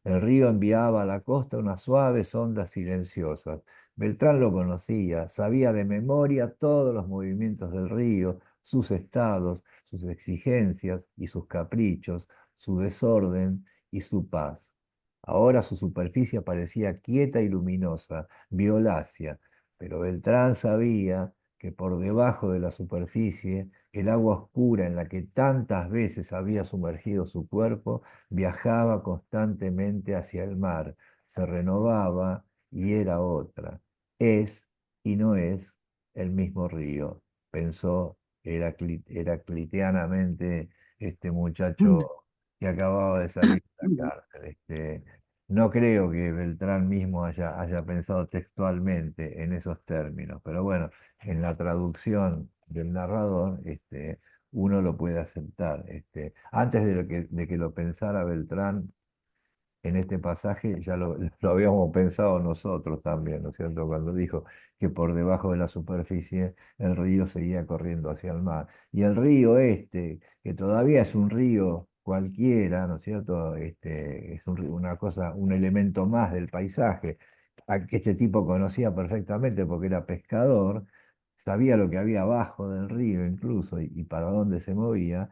El río enviaba a la costa unas suaves ondas silenciosas. Beltrán lo conocía, sabía de memoria todos los movimientos del río, sus estados, sus exigencias y sus caprichos, su desorden y su paz. Ahora su superficie parecía quieta y luminosa, violácea, pero Beltrán sabía que por debajo de la superficie, el agua oscura en la que tantas veces había sumergido su cuerpo, viajaba constantemente hacia el mar, se renovaba y era otra. Es y no es el mismo río, pensó heracliteanamente este Mm. muchacho que acababa de salir de la cárcel. No creo que Beltrán mismo haya pensado textualmente en esos términos, pero bueno, en la traducción del narrador, uno lo puede aceptar. Antes de que lo pensara Beltrán, en este pasaje ya lo habíamos pensado nosotros también, ¿no es cierto? Cuando dijo que por debajo de la superficie el río seguía corriendo hacia el mar. Y el río que todavía es un río cualquiera, ¿no es cierto? Es una cosa, un elemento más del paisaje, que este tipo conocía perfectamente porque era pescador, sabía lo que había abajo del río incluso y para dónde se movía.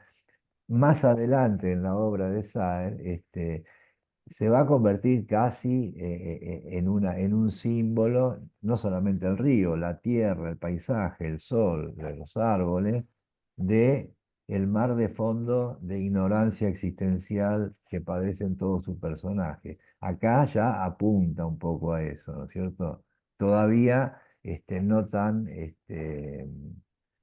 Más adelante en la obra de Saer, se va a convertir casi en un símbolo, no solamente el río, la tierra, el paisaje, el sol, los árboles, de el mar de fondo de ignorancia existencial que padecen todos sus personajes. Acá ya apunta un poco a eso, ¿no es cierto? Todavía no tan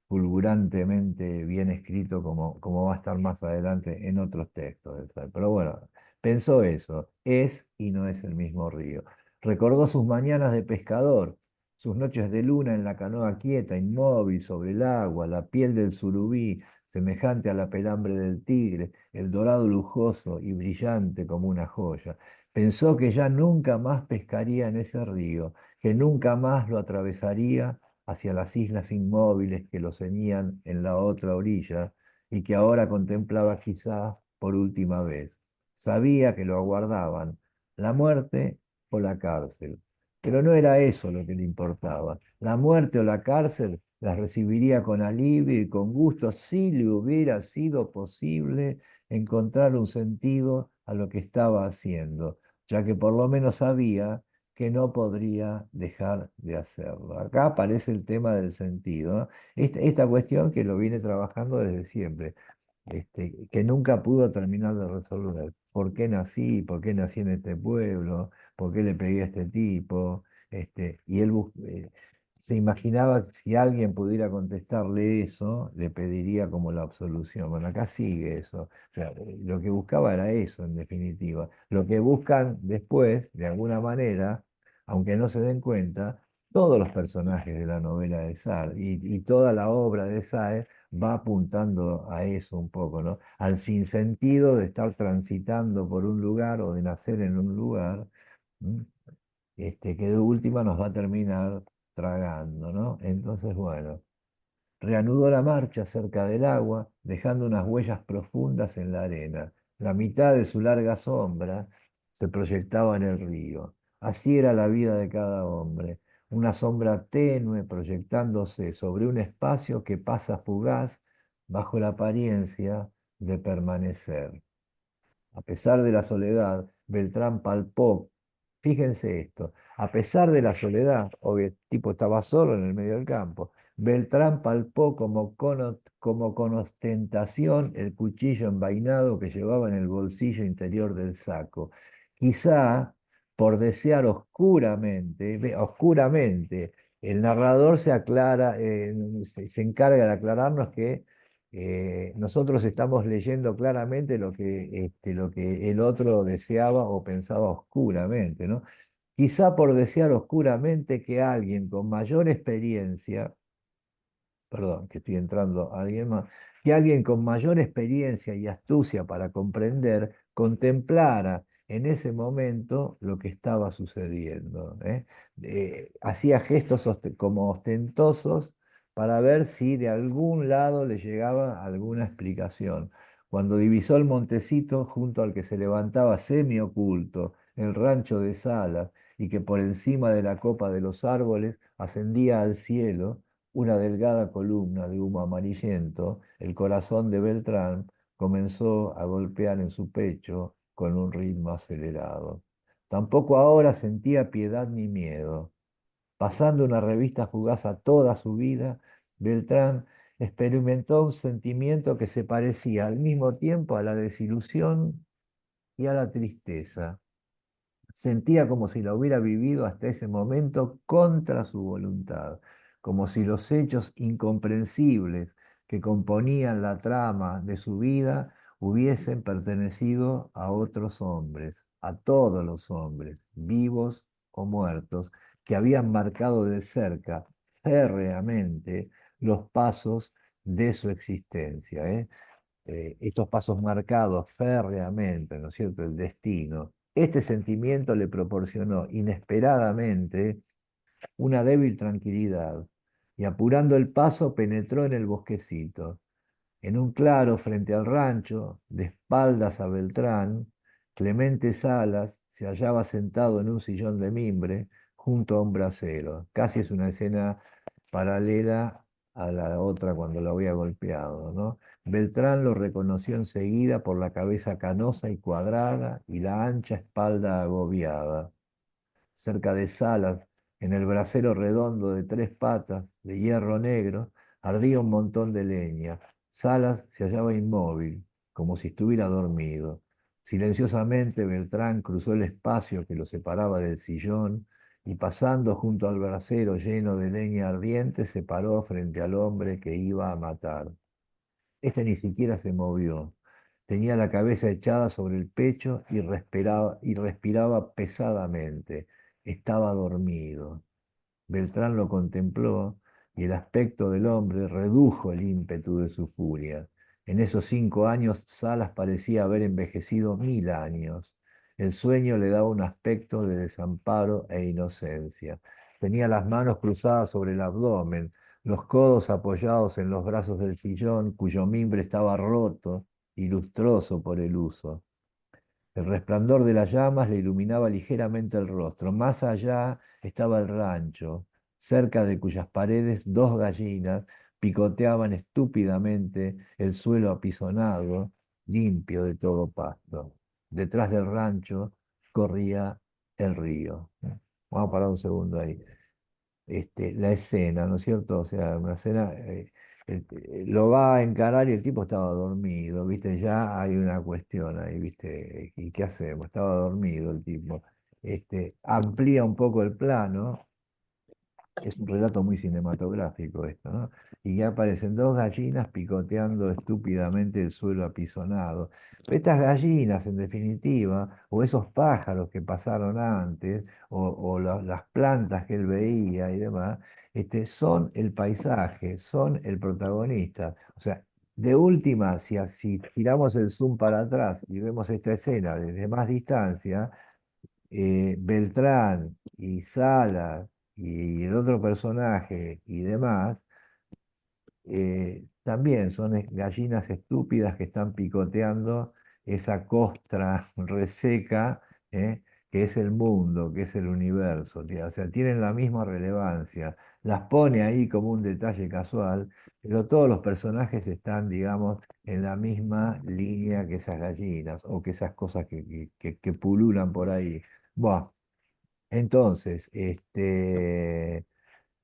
fulgurantemente bien escrito como va a estar más adelante en otros textos del Sal. Pero bueno, pensó eso, es y no es el mismo río. Recordó sus mañanas de pescador, sus noches de luna en la canoa quieta, inmóvil sobre el agua, la piel del surubí, semejante a la pelambre del tigre, el dorado lujoso y brillante como una joya. Pensó que ya nunca más pescaría en ese río, que nunca más lo atravesaría hacia las islas inmóviles que lo ceñían en la otra orilla y que ahora contemplaba quizás por última vez. Sabía que lo aguardaban, la muerte o la cárcel. Pero no era eso lo que le importaba. La muerte o la cárcel las recibiría con alivio y con gusto si le hubiera sido posible encontrar un sentido a lo que estaba haciendo, ya que por lo menos sabía que no podría dejar de hacerlo. Acá aparece el tema del sentido, ¿no? Esta cuestión que lo viene trabajando desde siempre, que nunca pudo terminar de resolver. ¿Por qué nací? ¿Por qué nací en este pueblo? ¿Por qué le pegué a este tipo? Y él se imaginaba que si alguien pudiera contestarle eso, le pediría como la absolución. Bueno, acá sigue eso. O sea, lo que buscaba era eso, en definitiva. Lo que buscan después, de alguna manera, aunque no se den cuenta, todos los personajes de la novela de Sartre y toda la obra de Sartre va apuntando a eso un poco, ¿no? Al sinsentido de estar transitando por un lugar o de nacer en un lugar, ¿m? Que de última nos va a terminar tragando, ¿no? Entonces, bueno, reanudó la marcha cerca del agua, dejando unas huellas profundas en la arena. La mitad de su larga sombra se proyectaba en el río. Así era la vida de cada hombre, una sombra tenue proyectándose sobre un espacio que pasa fugaz bajo la apariencia de permanecer. A pesar de la soledad, Beltrán palpó, fíjense esto, a pesar de la soledad, obvio, el tipo estaba solo en el medio del campo, Beltrán palpó como con ostentación el cuchillo envainado que llevaba en el bolsillo interior del saco. Quizá por desear oscuramente, oscuramente, el narrador se aclara, se encarga de aclararnos que nosotros estamos leyendo claramente lo que el otro deseaba o pensaba oscuramente, ¿no? Quizá por desear oscuramente que alguien con mayor experiencia, perdón, que estoy entrando a alguien más, que alguien con mayor experiencia y astucia para comprender, contemplara en ese momento lo que estaba sucediendo, ¿eh? Hacía gestos como ostentosos para ver si de algún lado le llegaba alguna explicación. Cuando divisó el montecito junto al que se levantaba semioculto el rancho de Salas y que por encima de la copa de los árboles ascendía al cielo, una delgada columna de humo amarillento, el corazón de Beltrán comenzó a golpear en su pecho con un ritmo acelerado. Tampoco ahora sentía piedad ni miedo. Pasando una revista fugaz a toda su vida, Beltrán experimentó un sentimiento que se parecía al mismo tiempo a la desilusión y a la tristeza. Sentía como si la hubiera vivido hasta ese momento contra su voluntad, como si los hechos incomprensibles que componían la trama de su vida hubiesen pertenecido a otros hombres, a todos los hombres, vivos o muertos, que habían marcado de cerca, férreamente, los pasos de su existencia, ¿eh? Estos pasos marcados férreamente, ¿no es cierto?, el destino. Este sentimiento le proporcionó inesperadamente una débil tranquilidad y apurando el paso penetró en el bosquecito. En un claro frente al rancho, de espaldas a Beltrán, Clemente Salas se hallaba sentado en un sillón de mimbre junto a un brasero. Casi es una escena paralela a la otra cuando lo había golpeado, ¿no? Beltrán lo reconoció enseguida por la cabeza canosa y cuadrada y la ancha espalda agobiada. Cerca de Salas, en el brasero redondo de tres patas, de hierro negro, ardía un montón de leña. Salas se hallaba inmóvil, como si estuviera dormido. Silenciosamente Beltrán cruzó el espacio que lo separaba del sillón y pasando junto al brasero lleno de leña ardiente, se paró frente al hombre que iba a matar. Este ni siquiera se movió. Tenía la cabeza echada sobre el pecho y respiraba pesadamente. Estaba dormido. Beltrán lo contempló y el aspecto del hombre redujo el ímpetu de su furia. En esos 5 años Salas parecía haber envejecido 1000 años. El sueño le daba un aspecto de desamparo e inocencia. Tenía las manos cruzadas sobre el abdomen, los codos apoyados en los brazos del sillón, cuyo mimbre estaba roto y lustroso por el uso. El resplandor de las llamas le iluminaba ligeramente el rostro. Más allá estaba el rancho, cerca de cuyas paredes dos gallinas picoteaban estúpidamente el suelo apisonado, limpio de todo pasto. Detrás del rancho corría el río. Vamos a parar un segundo ahí. La escena, ¿no es cierto? O sea, una escena, lo va a encarar y el tipo estaba dormido, ¿viste? Ya hay una cuestión ahí, ¿viste? ¿Y qué hacemos? Estaba dormido el tipo. Amplía un poco el plano, es un relato muy cinematográfico esto, ¿no? Y ya aparecen dos gallinas picoteando estúpidamente el suelo apisonado. Estas gallinas, en definitiva, o esos pájaros que pasaron antes, o las plantas que él veía y demás, son el paisaje, son el protagonista. O sea, de última, si tiramos el zoom para atrás y vemos esta escena desde más distancia, Beltrán y Salas y el otro personaje y demás, también son gallinas estúpidas que están picoteando esa costra reseca, que es el mundo, que es el universo. O sea, tienen la misma relevancia. Las pone ahí como un detalle casual, pero todos los personajes están, digamos, en la misma línea que esas gallinas o que esas cosas que pululan por ahí. Buah, entonces,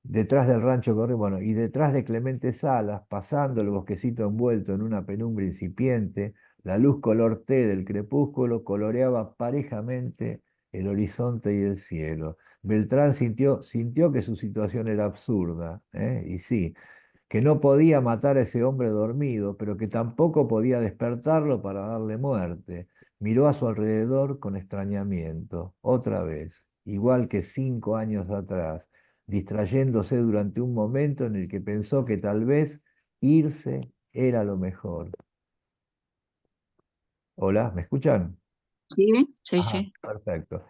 detrás del rancho corre, bueno, y detrás de Clemente Salas, pasando el bosquecito envuelto en una penumbra incipiente, la luz color té del crepúsculo coloreaba parejamente el horizonte y el cielo. Beltrán sintió que su situación era absurda, ¿eh? Y sí, que no podía matar a ese hombre dormido, pero que tampoco podía despertarlo para darle muerte. Miró a su alrededor con extrañamiento, otra vez, igual que 5 años atrás, distrayéndose durante un momento en el que pensó que tal vez irse era lo mejor. Hola, ¿me escuchan? Sí, sí, Ajá, sí. perfecto.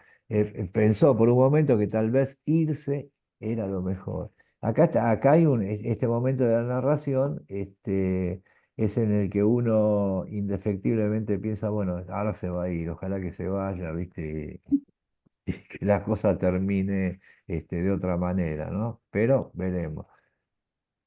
Pensó por un momento que tal vez irse era lo mejor. Acá hay este momento de la narración, es en el que uno indefectiblemente piensa, bueno, ahora se va a ir, ojalá que se vaya, ¿viste? Y que la cosa termine, de otra manera, ¿no? Pero veremos.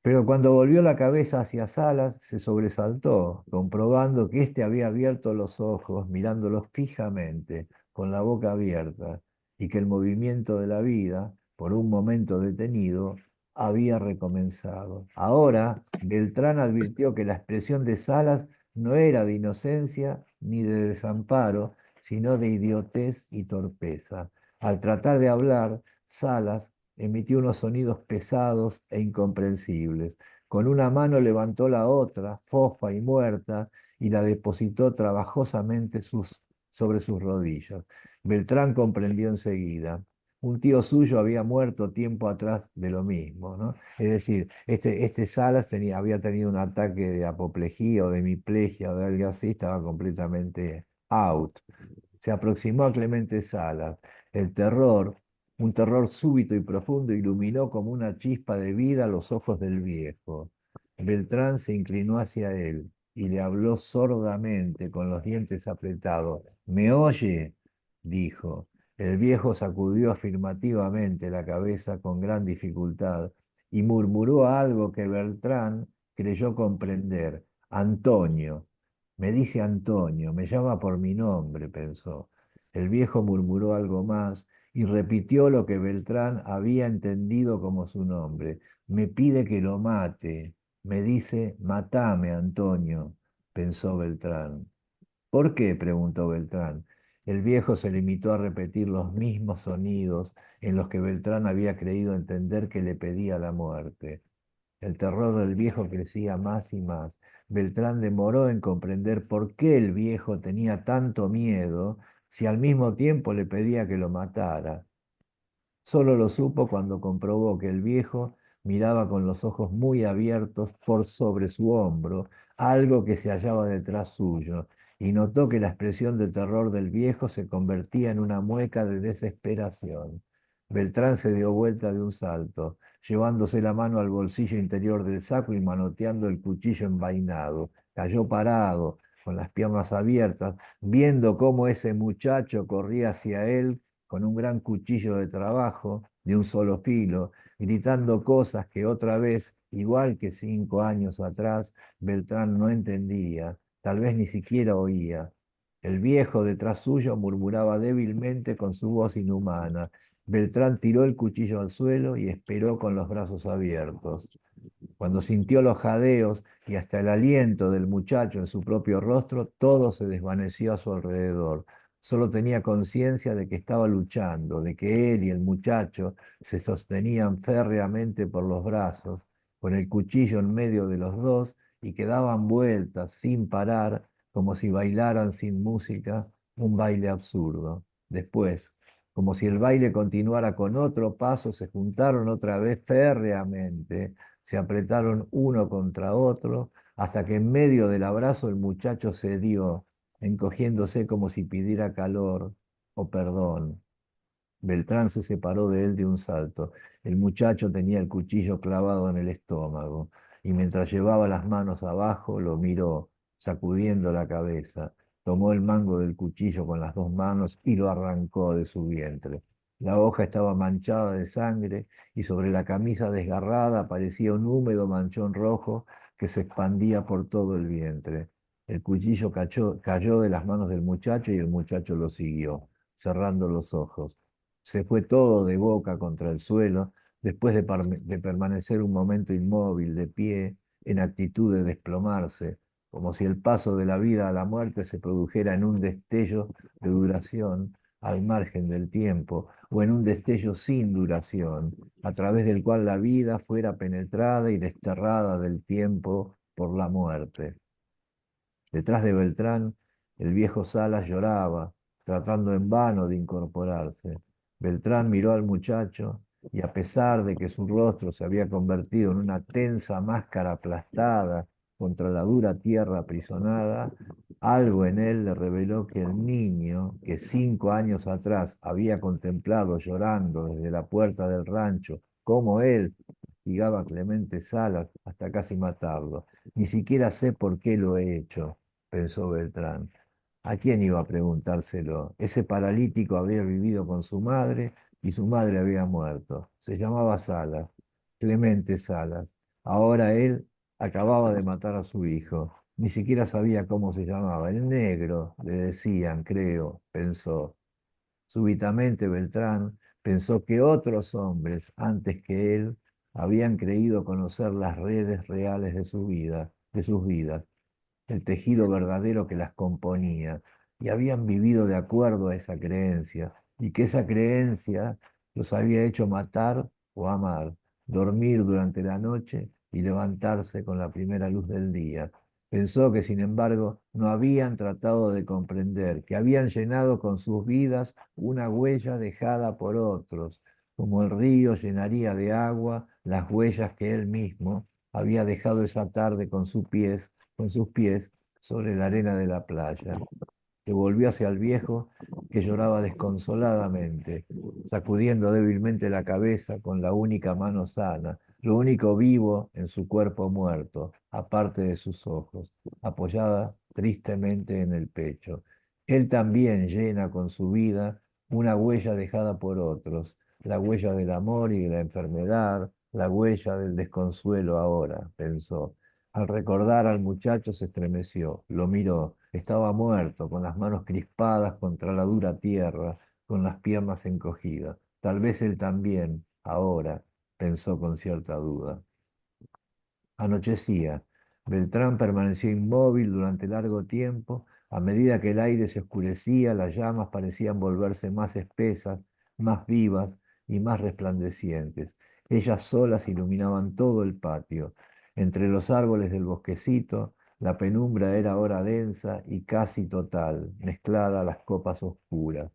Pero cuando volvió la cabeza hacia Salas, se sobresaltó, comprobando que éste había abierto los ojos, mirándolos fijamente, con la boca abierta, y que el movimiento de la vida, por un momento detenido, había recomenzado. Ahora, Beltrán advirtió que la expresión de Salas no era de inocencia ni de desamparo, sino de idiotez y torpeza. Al tratar de hablar, Salas emitió unos sonidos pesados e incomprensibles. Con una mano levantó la otra, fofa y muerta, y la depositó trabajosamente sobre sus rodillas. Beltrán comprendió enseguida. Un tío suyo había muerto tiempo atrás de lo mismo, ¿no? Es decir, este Salas había tenido un ataque de apoplejía o de hemiplegia o de algo así, estaba completamente out. Se aproximó a Clemente Salas. El terror, un terror súbito y profundo, iluminó como una chispa de vida los ojos del viejo. Beltrán se inclinó hacia él y le habló sordamente, con los dientes apretados. ¿Me oye? Dijo. El viejo sacudió afirmativamente la cabeza con gran dificultad y murmuró algo que Beltrán creyó comprender. Antonio. Me dice Antonio, me llama por mi nombre, pensó. El viejo murmuró algo más y repitió lo que Beltrán había entendido como su nombre. Me pide que lo mate. Me dice, matame, Antonio, pensó Beltrán. ¿Por qué? Preguntó Beltrán. El viejo se limitó a repetir los mismos sonidos en los que Beltrán había creído entender que le pedía la muerte. El terror del viejo crecía más y más. Beltrán demoró en comprender por qué el viejo tenía tanto miedo si al mismo tiempo le pedía que lo matara. Solo lo supo cuando comprobó que el viejo miraba con los ojos muy abiertos por sobre su hombro algo que se hallaba detrás suyo, y notó que la expresión de terror del viejo se convertía en una mueca de desesperación. Beltrán se dio vuelta de un salto, llevándose la mano al bolsillo interior del saco y manoteando el cuchillo envainado. Cayó parado, con las piernas abiertas, viendo cómo ese muchacho corría hacia él con un gran cuchillo de trabajo de un solo filo, gritando cosas que otra vez, igual que 5 años atrás, Beltrán no entendía, tal vez ni siquiera oía. El viejo detrás suyo murmuraba débilmente con su voz inhumana. Beltrán tiró el cuchillo al suelo y esperó con los brazos abiertos. Cuando sintió los jadeos y hasta el aliento del muchacho en su propio rostro, todo se desvaneció a su alrededor. Solo tenía conciencia de que estaba luchando, de que él y el muchacho se sostenían férreamente por los brazos, con el cuchillo en medio de los dos, y que daban vueltas sin parar, como si bailaran sin música, un baile absurdo. Después, como si el baile continuara con otro paso, se juntaron otra vez férreamente, se apretaron uno contra otro, hasta que en medio del abrazo el muchacho cedió, encogiéndose como si pidiera calor o perdón. Beltrán se separó de él de un salto. El muchacho tenía el cuchillo clavado en el estómago, y mientras llevaba las manos abajo, lo miró, sacudiendo la cabeza. Tomó el mango del cuchillo con las dos manos y lo arrancó de su vientre. La hoja estaba manchada de sangre y sobre la camisa desgarrada aparecía un húmedo manchón rojo que se expandía por todo el vientre. El cuchillo cayó de las manos del muchacho y el muchacho lo siguió, cerrando los ojos. Se fue todo de boca contra el suelo, después de permanecer un momento inmóvil, de pie, en actitud de desplomarse, como si el paso de la vida a la muerte se produjera en un destello de duración al margen del tiempo, o en un destello sin duración, a través del cual la vida fuera penetrada y desterrada del tiempo por la muerte. Detrás de Beltrán, el viejo Salas lloraba, tratando en vano de incorporarse. Beltrán miró al muchacho y a pesar de que su rostro se había convertido en una tensa máscara aplastada contra la dura tierra apisonada, algo en él le reveló que el niño que 5 años atrás había contemplado llorando desde la puerta del rancho, como él castigaba a Clemente Salas hasta casi matarlo. Ni siquiera sé por qué lo he hecho, pensó Beltrán. ¿A quién iba a preguntárselo? Ese paralítico había vivido con su madre y su madre había muerto. Se llamaba Salas, Clemente Salas. Ahora él acababa de matar a su hijo. Ni siquiera sabía cómo se llamaba. El negro, le decían, creo, pensó. Súbitamente Beltrán pensó que otros hombres antes que él habían creído conocer las redes reales de su vida, de sus vidas, el tejido verdadero que las componía, y habían vivido de acuerdo a esa creencia, y que esa creencia los había hecho matar o amar, dormir durante la noche y levantarse con la primera luz del día. Pensó que, sin embargo, no habían tratado de comprender, que habían llenado con sus vidas una huella dejada por otros, como el río llenaría de agua las huellas que él mismo había dejado esa tarde con sus pies sobre la arena de la playa. Se volvió hacia el viejo, que lloraba desconsoladamente, sacudiendo débilmente la cabeza con la única mano sana, lo único vivo en su cuerpo muerto, aparte de sus ojos, apoyada tristemente en el pecho. Él también llena con su vida una huella dejada por otros, la huella del amor y de la enfermedad, la huella del desconsuelo ahora, pensó. Al recordar al muchacho se estremeció, lo miró, estaba muerto, con las manos crispadas contra la dura tierra, con las piernas encogidas. Tal vez él también, ahora, pensó con cierta duda. Anochecía. Beltrán permaneció inmóvil durante largo tiempo. A medida que el aire se oscurecía, las llamas parecían volverse más espesas, más vivas y más resplandecientes. Ellas solas iluminaban todo el patio. Entre los árboles del bosquecito, la penumbra era ahora densa y casi total, mezclada a las copas oscuras.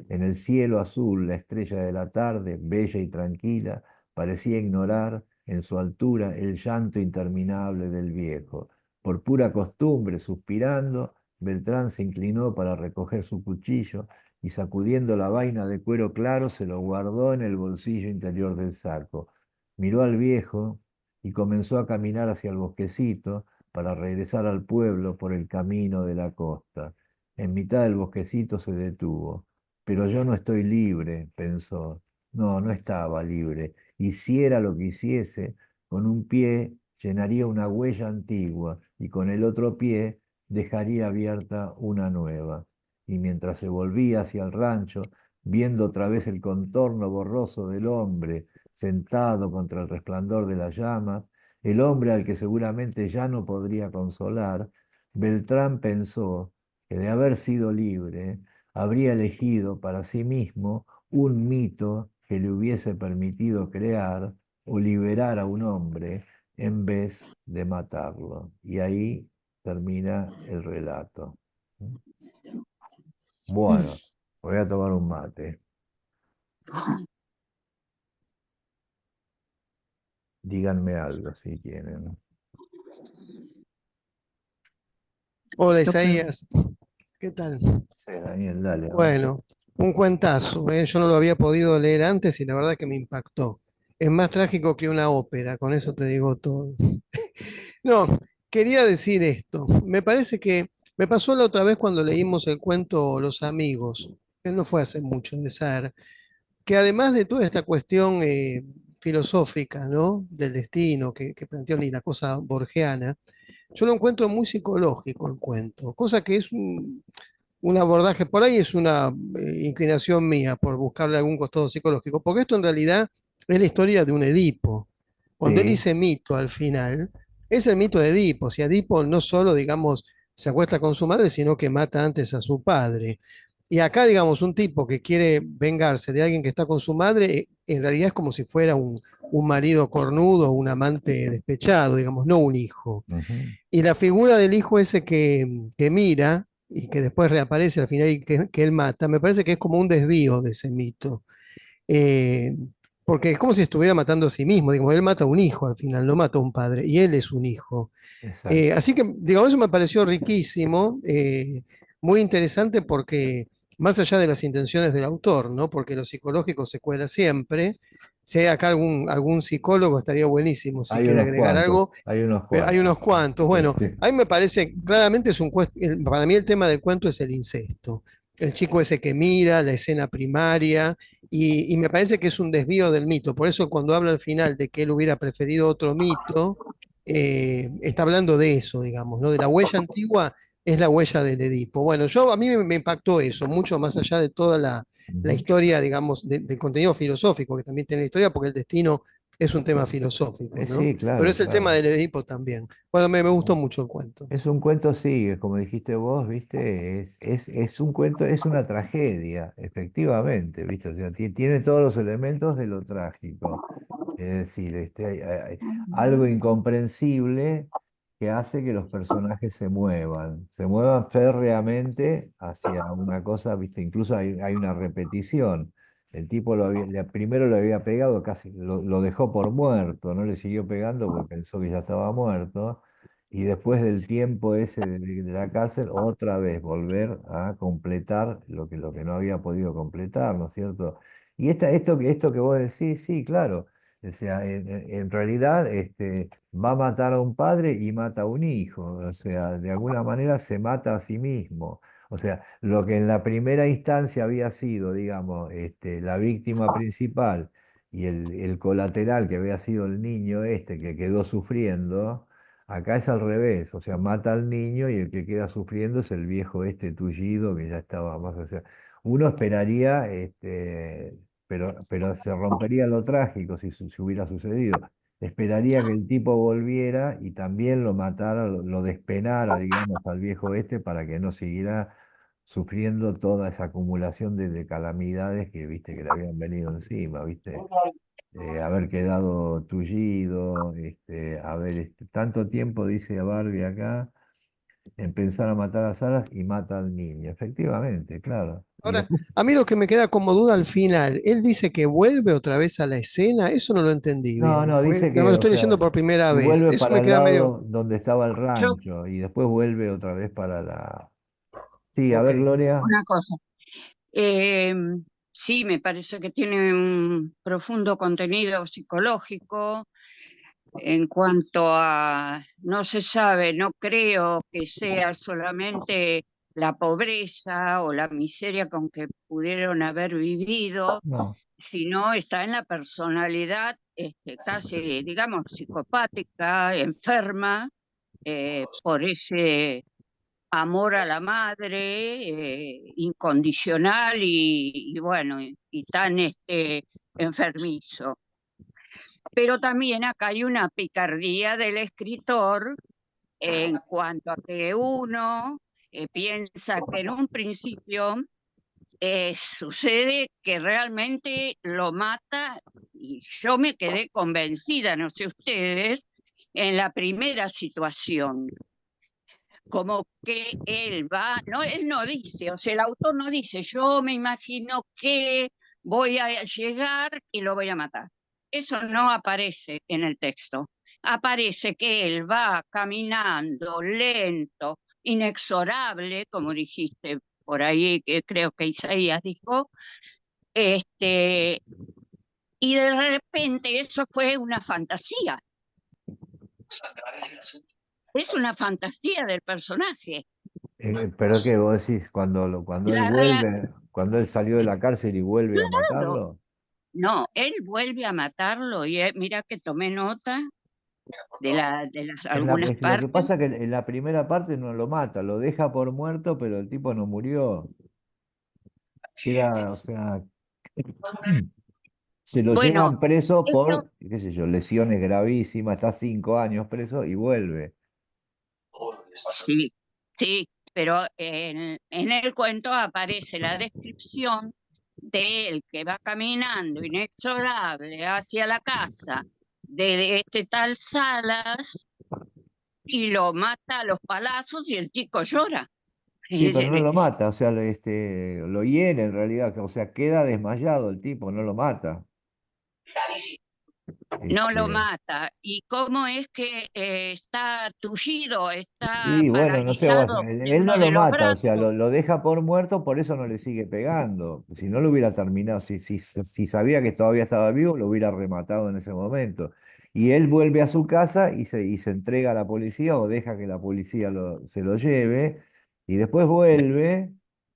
En el cielo azul, la estrella de la tarde, bella y tranquila, parecía ignorar en su altura el llanto interminable del viejo. Por pura costumbre, suspirando, Beltrán se inclinó para recoger su cuchillo y sacudiendo la vaina de cuero claro se lo guardó en el bolsillo interior del saco. Miró al viejo y comenzó a caminar hacia el bosquecito para regresar al pueblo por el camino de la costa. En mitad del bosquecito se detuvo. Pero yo no estoy libre, pensó. No, no estaba libre. Hiciera lo que hiciese, con un pie llenaría una huella antigua y con el otro pie dejaría abierta una nueva. Y mientras se volvía hacia el rancho, viendo otra vez el contorno borroso del hombre sentado contra el resplandor de las llamas, el hombre al que seguramente ya no podría consolar, Beltrán pensó que de haber sido libre, habría elegido para sí mismo un mito que le hubiese permitido crear o liberar a un hombre en vez de matarlo. Y ahí termina el relato. Bueno, voy a tomar un mate. Díganme algo si quieren. Hola Doctor, Isaías, ¿qué tal? Sí, Daniel, dale. A ver. Bueno, un cuentazo, ¿eh? Yo no lo había podido leer antes y la verdad que me impactó. Es más trágico que una ópera, con eso te digo todo. No, quería decir esto. Me parece que me pasó la otra vez cuando leímos el cuento Los amigos, que no fue hace mucho de Saer, que además de toda esta cuestión filosófica, ¿no? Del destino que planteó y la cosa borgiana, yo lo encuentro muy psicológico el cuento, cosa que es un abordaje, por ahí es una inclinación mía por buscarle algún costado psicológico, porque esto en realidad es la historia de un Edipo. Cuando él Sí, dice mito al final, es el mito de Edipo. Si Edipo no solo, digamos, se acuesta con su madre, sino que mata antes a su padre. Y acá, digamos, un tipo que quiere vengarse de alguien que está con su madre, en realidad es como si fuera un marido cornudo, un amante despechado, digamos, no un hijo. ujú, Y la figura del hijo ese que mira y que después reaparece al final y que él mata, me parece que es como un desvío de ese mito. Eh, Porque es como si estuviera matando a sí mismo, digamos, él mata a un hijo al final, no mata a un padre, y él es un hijo. exacto. Así que, digamos, eso me pareció riquísimo, muy interesante porque, más allá de las intenciones del autor, ¿no? Porque lo psicológico se cuela siempre. Si hay acá algún psicólogo, estaría buenísimo si Hay quiere unos agregar cuantos, algo. hay unos Pero hay cuantos. unos cuantos. Sí, Bueno, sí. a mí me parece, claramente es para mí el tema del cuento es el incesto. El chico ese que mira, la escena primaria, y me parece que es un desvío del mito. Por eso cuando habla al final de que él hubiera preferido otro mito, está hablando de eso, digamos, ¿no? De la huella antigua es la huella del Edipo. Bueno, a mí me impactó eso, mucho más allá de toda la Ujú. historia, digamos, del contenido filosófico, que también tiene la historia, porque el destino es un tema filosófico, ¿no? Sí, Pero claro, es el tema claro. del Edipo también. Bueno, me gustó mucho el cuento. Es un cuento, sí, como dijiste vos, ¿viste? Es un cuento, es una tragedia, efectivamente, ¿viste? O sea, tiene todos los elementos de lo trágico. Es decir, hay algo incomprensible que hace que los personajes se muevan férreamente hacia una cosa, ¿viste? Incluso hay una repetición. El tipo primero lo había pegado, casi lo dejó por muerto, no le siguió pegando porque pensó que ya estaba muerto. Y después del tiempo ese de la cárcel, otra vez volver a completar lo que no había podido completar, ¿no es cierto? Y esto que vos decís, sí, claro. O sea, en realidad va a matar a un padre y mata a un hijo. O sea, de alguna manera se mata a sí mismo. O sea, lo que en la primera instancia había sido, digamos, la víctima principal y el colateral que había sido el niño que quedó sufriendo. Acá es al revés, o sea, mata al niño y el que queda sufriendo es el viejo tullido que ya estaba más, o sea, uno esperaría, pero se rompería lo trágico si hubiera sucedido. Esperaría que el tipo volviera y también lo matara, lo despenara, digamos, al viejo para que no siguiera sufriendo toda esa acumulación de calamidades que, viste, que le habían venido encima, viste, haber quedado tullido, haber tanto tiempo, dice Barbie acá, en pensar a matar a Sarah y mata al niño. Efectivamente, claro. Y Ahora, después, a mí lo que me queda como duda al final, él dice que vuelve otra vez a la escena, eso no lo entendí no, bien, no, porque dice además que, lo o estoy sea, leyendo por primera que vez. vuelve Eso para me el queda medio, lado donde estaba el yo, rancho y después vuelve otra vez para la... Sí, a ok. ver, Gloria. una cosa. Eh, sí, me parece que tiene un profundo contenido psicológico en cuanto a, no se sabe, no creo que sea solamente la pobreza o la miseria con que pudieron haber vivido, No. sino está en la personalidad casi, digamos, psicopática, enferma, por ese amor a la madre, incondicional y bueno, y tan enfermizo. Pero también acá hay una picardía del escritor en cuanto a que uno piensa que en un principio sucede que realmente lo mata, y yo me quedé convencida, no sé ustedes, en la primera situación, como que él no dice, o sea, el autor no dice, yo me imagino que voy a llegar y lo voy a matar. Eso no aparece en el texto. Aparece que él va caminando lento, inexorable, como dijiste por ahí, que creo que Isaías dijo, y de repente eso fue una fantasía. Es una fantasía del personaje. Pero que vos decís, cuando él La rea- vuelve, cuando él salió de la cárcel y vuelve a claro, matarlo, no, él vuelve a matarlo y mira que tomé nota de las algunas lo que partes. pasa es que en la primera parte no lo mata, lo deja por muerto, pero el tipo no murió. Queda, o sea, se lo Bueno, llevan preso esto por, qué sé yo, lesiones gravísimas, está 5 años preso y vuelve. sí, sí, pero en el cuento aparece la descripción de él que va caminando inexorable hacia la casa de este tal Salas y lo mata a los palazos y el chico llora. Sí, pero no lo mata, o sea, lo hiere en realidad, o sea, queda desmayado el tipo, no lo mata. No lo Este, mata. ¿Y cómo es que está tullido, está y bueno, no sé, paralizado de él no uno de lo los mata, o sea, brazos? lo deja por muerto, por eso no le sigue pegando. Si no lo hubiera terminado, si sabía que todavía estaba vivo, lo hubiera rematado en ese momento. Y él vuelve a su casa y se entrega a la policía o deja que la policía se lo lleve y después vuelve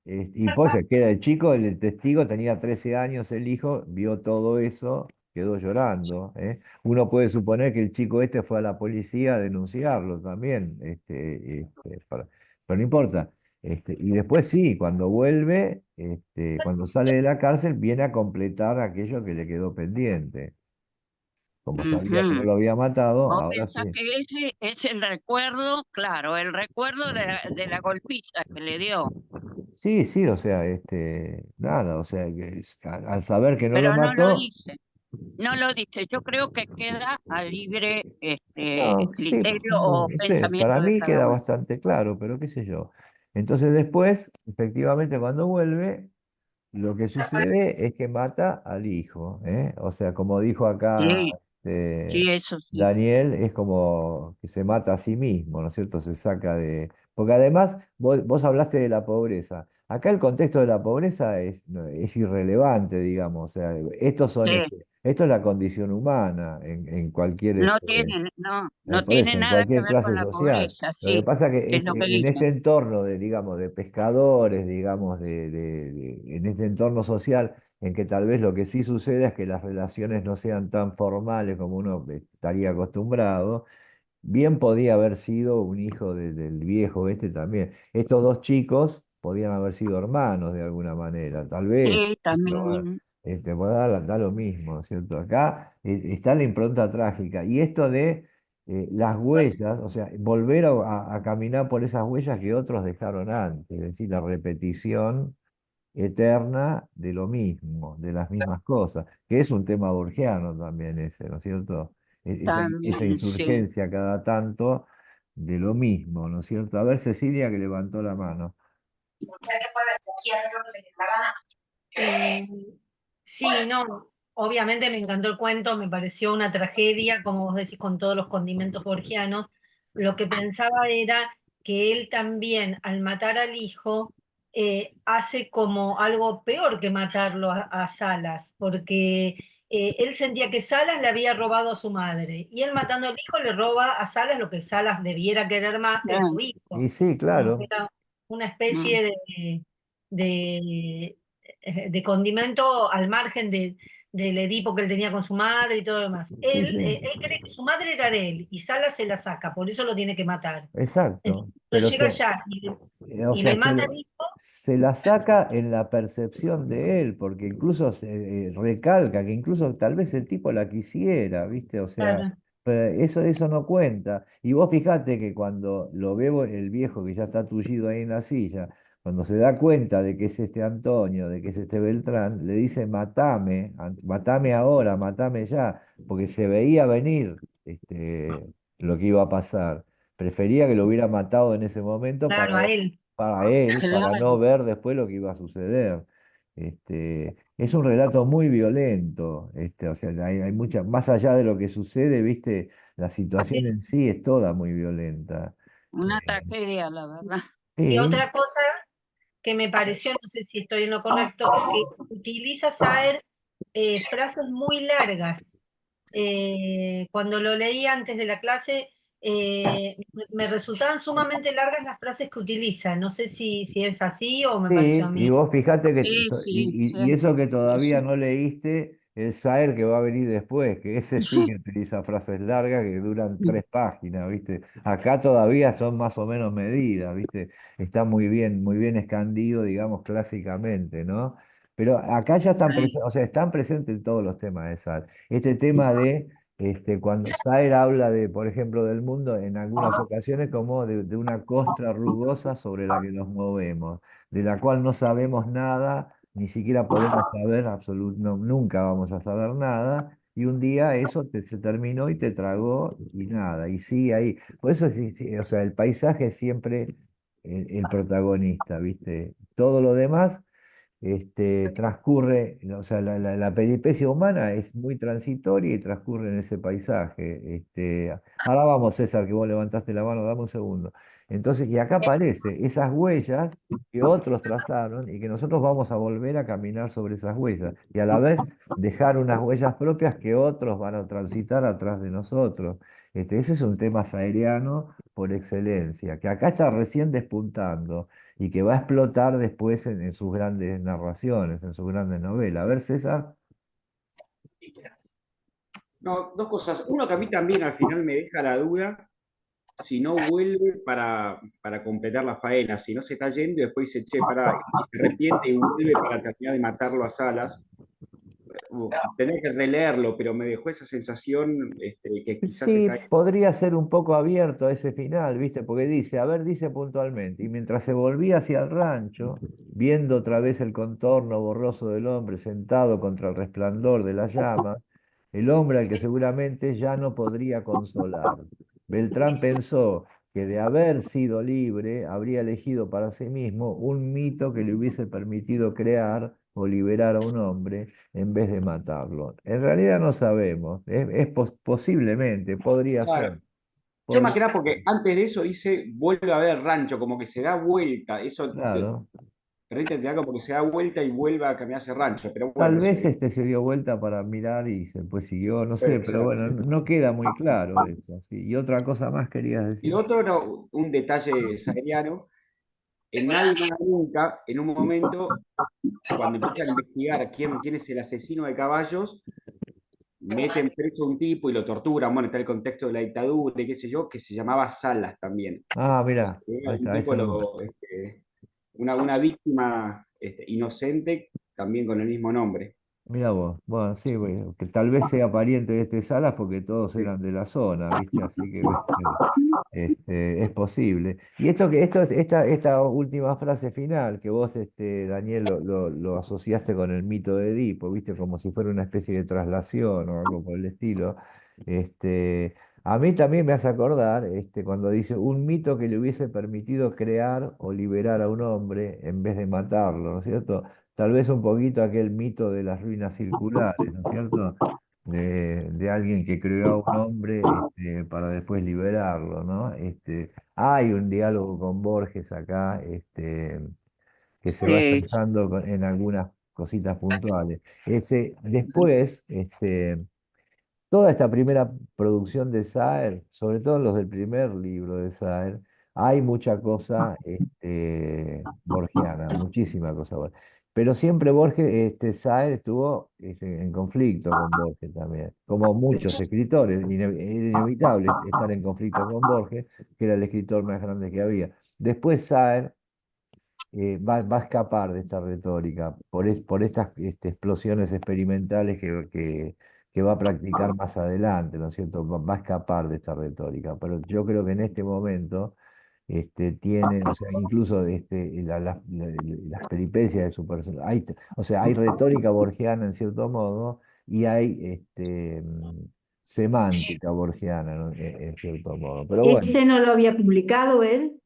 y pues se queda el chico, el testigo tenía 13 años, el hijo, vio todo eso, quedó llorando, ¿eh? Uno puede suponer que el chico este fue a la policía a denunciarlo también, pero no importa. Y después sí, cuando vuelve, cuando sale de la cárcel, viene a completar aquello que le quedó pendiente. Como sabía que no Ujú. lo había matado, Vos ahora pensás sí. que ese es el recuerdo, claro, el recuerdo de la golpiza que le dio, Sí, sí, o sea, nada, o sea, al saber que no lo pero no lo mató, dice. No lo dice. Yo creo que queda a libre no, sí, criterio o no sé, para pensamiento de mí cada queda uno. bastante claro, pero qué sé yo. Entonces después, efectivamente, cuando vuelve, lo que sucede es que mata al hijo, ¿eh? O sea, como dijo acá Sí, sí, eso sí. Daniel, es como que se mata a sí mismo, ¿no es cierto? Se saca de... Porque además, vos hablaste de la pobreza. Acá el contexto de la pobreza es irrelevante, digamos. O sea, Sí. esto es la condición humana en cualquier... No Por tiene eso, en nada que cualquier ver con clase la social. pobreza, Lo que sí, pasa que es lo que en dice. este entorno de, digamos, de pescadores, digamos, en este entorno social, en que tal vez lo que sí sucede es que las relaciones no sean tan formales como uno estaría acostumbrado, bien podía haber sido un hijo del viejo este también. Estos dos chicos podían haber sido hermanos de alguna manera, tal vez. Sí, Pero bueno, también. pues da lo mismo, ¿no es cierto? Acá está la impronta trágica. Y esto de las huellas, o sea, volver a caminar por esas huellas que otros dejaron antes, es decir, la repetición eterna de lo mismo, de las mismas cosas, que es un tema borgiano también ese, ¿no es cierto? Esa También, sí. insurgencia cada tanto de lo mismo, ¿no es cierto? A ver, Cecilia que levantó la mano. Eh, sí, no, obviamente me encantó el cuento, me pareció una tragedia, como vos decís, con todos los condimentos borgianos. Lo que pensaba era que él también, al matar al hijo, hace como algo peor que matarlo a Salas, porque él sentía que Salas le había robado a su madre, y él matando al hijo le roba a Salas lo que Salas debiera querer más, que es Ah, su hijo, Y sí, como que claro. era una mm, especie de condimento al margen del Edipo que él tenía con su madre y todo lo demás. Sí, Él sí, cree que su madre era de él y Salas se la saca, por eso lo tiene que matar. exacto. Entonces, cuando Pero llega allá o y sea, le mata al hijo, se la saca en la percepción de él, porque incluso se recalca que incluso tal vez el tipo la quisiera, ¿viste? O sea, claro, pero eso no cuenta. Y vos fijate que cuando lo veo el viejo que ya está tullido ahí en la silla, cuando se da cuenta de que es este Antonio, de que es este Beltrán, le dice, matame, matame ahora, matame ya, porque se veía venir lo que iba a pasar. Prefería que lo hubiera matado en ese momento claro, a él. para él, para no Claro, ver después lo que iba a suceder. Es un relato muy violento, o sea, hay mucha, más allá de lo que sucede, viste, la situación Sí. en sí es toda muy violenta. una Eh, tragedia, la verdad. Y sí, otra cosa que me pareció, no sé si estoy en lo correcto, que utiliza Saer frases muy largas. Cuando lo leí antes de la clase, me resultaban sumamente largas las frases que utiliza. No sé si es así o me pareció a sí, y mí. vos fijate que, Sí, sí, y eso que sí, todavía sí. no leíste, el Saer que va a venir después, que ese sí que utiliza frases largas que duran 3 páginas, ¿viste? Acá todavía son más o menos medidas, ¿viste? Está muy bien escandido, digamos, clásicamente, ¿no? Pero acá ya están presentes, o sea, están presentes en todos los temas de Saer. Este tema de, cuando Saer habla de, por ejemplo, del mundo, en algunas ocasiones como de una costra rugosa sobre la que nos movemos de la cual no sabemos nada, ni siquiera podemos saber nunca vamos a saber nada, y un día eso se terminó y te tragó y nada, y sigue ahí. Por eso, sí, sí, o sea, el paisaje es siempre el protagonista, ¿viste? Todo lo demás transcurre, o sea, la peripecia humana es muy transitoria y transcurre en ese paisaje. Ahora vamos, César, que vos levantaste la mano, dame un segundo. Entonces, y acá aparece esas huellas que otros trazaron y que nosotros vamos a volver a caminar sobre esas huellas y a la vez dejar unas huellas propias que otros van a transitar atrás de nosotros. Ese es un tema saeriano por excelencia, que acá está recién despuntando y que va a explotar después en sus grandes narraciones, en sus grandes novelas. A ver, César. No, dos cosas. Uno que a mí también al final me deja la duda si no vuelve para completar la faena, si no se está yendo y después dice, che, pará, y se arrepiente y vuelve para terminar de matarlo a Salas. Tenés que releerlo, pero me dejó esa sensación que quizás Sí, está ahí. podría ser un poco abierto a ese final, ¿viste? Porque dice, a ver, dice puntualmente, y mientras se volvía hacia el rancho, viendo otra vez el contorno borroso del hombre sentado contra el resplandor de las llamas, el hombre al que seguramente ya no podría consolar. Beltrán pensó que de haber sido libre, habría elegido para sí mismo un mito que le hubiese permitido crear o liberar a un hombre en vez de matarlo. En realidad no sabemos, posiblemente, podría ser. Claro. Yo más Podría- que nada porque antes de eso dice, vuelve a ver rancho, como que se da vuelta. Eso claro. te da como que se da vuelta y vuelve a caminarse rancho. Pero Tal bueno, vez se dio vuelta para mirar y después siguió, no sé, puede pero ser. bueno, no queda muy claro eso. Sí. Y otra cosa más querías Y decir. lo otro era un detalle sahariano. En Nadie Nada Nunca, en un momento, cuando empiezan a investigar quién es el asesino de caballos, meten preso a un tipo y lo torturan. Bueno, está el contexto de la dictadura y qué sé yo, que se llamaba Salas también. Ah, mira, ahí Un está, tipo, ese no. una víctima inocente, también con el mismo nombre. Mira vos, bueno, sí, bueno, que tal vez sea pariente de este Salas porque todos Sí. eran de la zona, ¿viste? Así que es posible. Y esta última frase final que vos, Daniel, lo asociaste con el mito de Edipo, ¿viste? Como si fuera una especie de traslación o algo por el estilo. Este, a mí también me hace acordar, cuando dice un mito que le hubiese permitido crear o liberar a un hombre en vez de matarlo, ¿no es cierto? Tal vez un poquito aquel mito de las ruinas circulares, ¿no es cierto? De alguien que creó a un hombre para después liberarlo, ¿no? Hay un diálogo con Borges acá, que se va Sí, expresando en algunas cositas puntuales. Después, toda esta primera producción de Saer, sobre todo los del primer libro de Saer, hay mucha cosa borgiana, muchísima cosa buena. Pero siempre Borges, Sáenz estuvo en conflicto con Borges también, como muchos escritores, era inevitable estar en conflicto con Borges, que era el escritor más grande que había. Después Sáenz va a escapar de esta retórica por estas explosiones experimentales que va a practicar más adelante, ¿no es cierto? Va a escapar de esta retórica, pero yo creo que en este momento tiene, o sea, incluso las peripecias de su personaje, o sea, hay retórica borgiana en cierto modo y hay semántica borgiana, ¿no? En cierto modo, pero bueno. ¿Ese no lo había publicado él?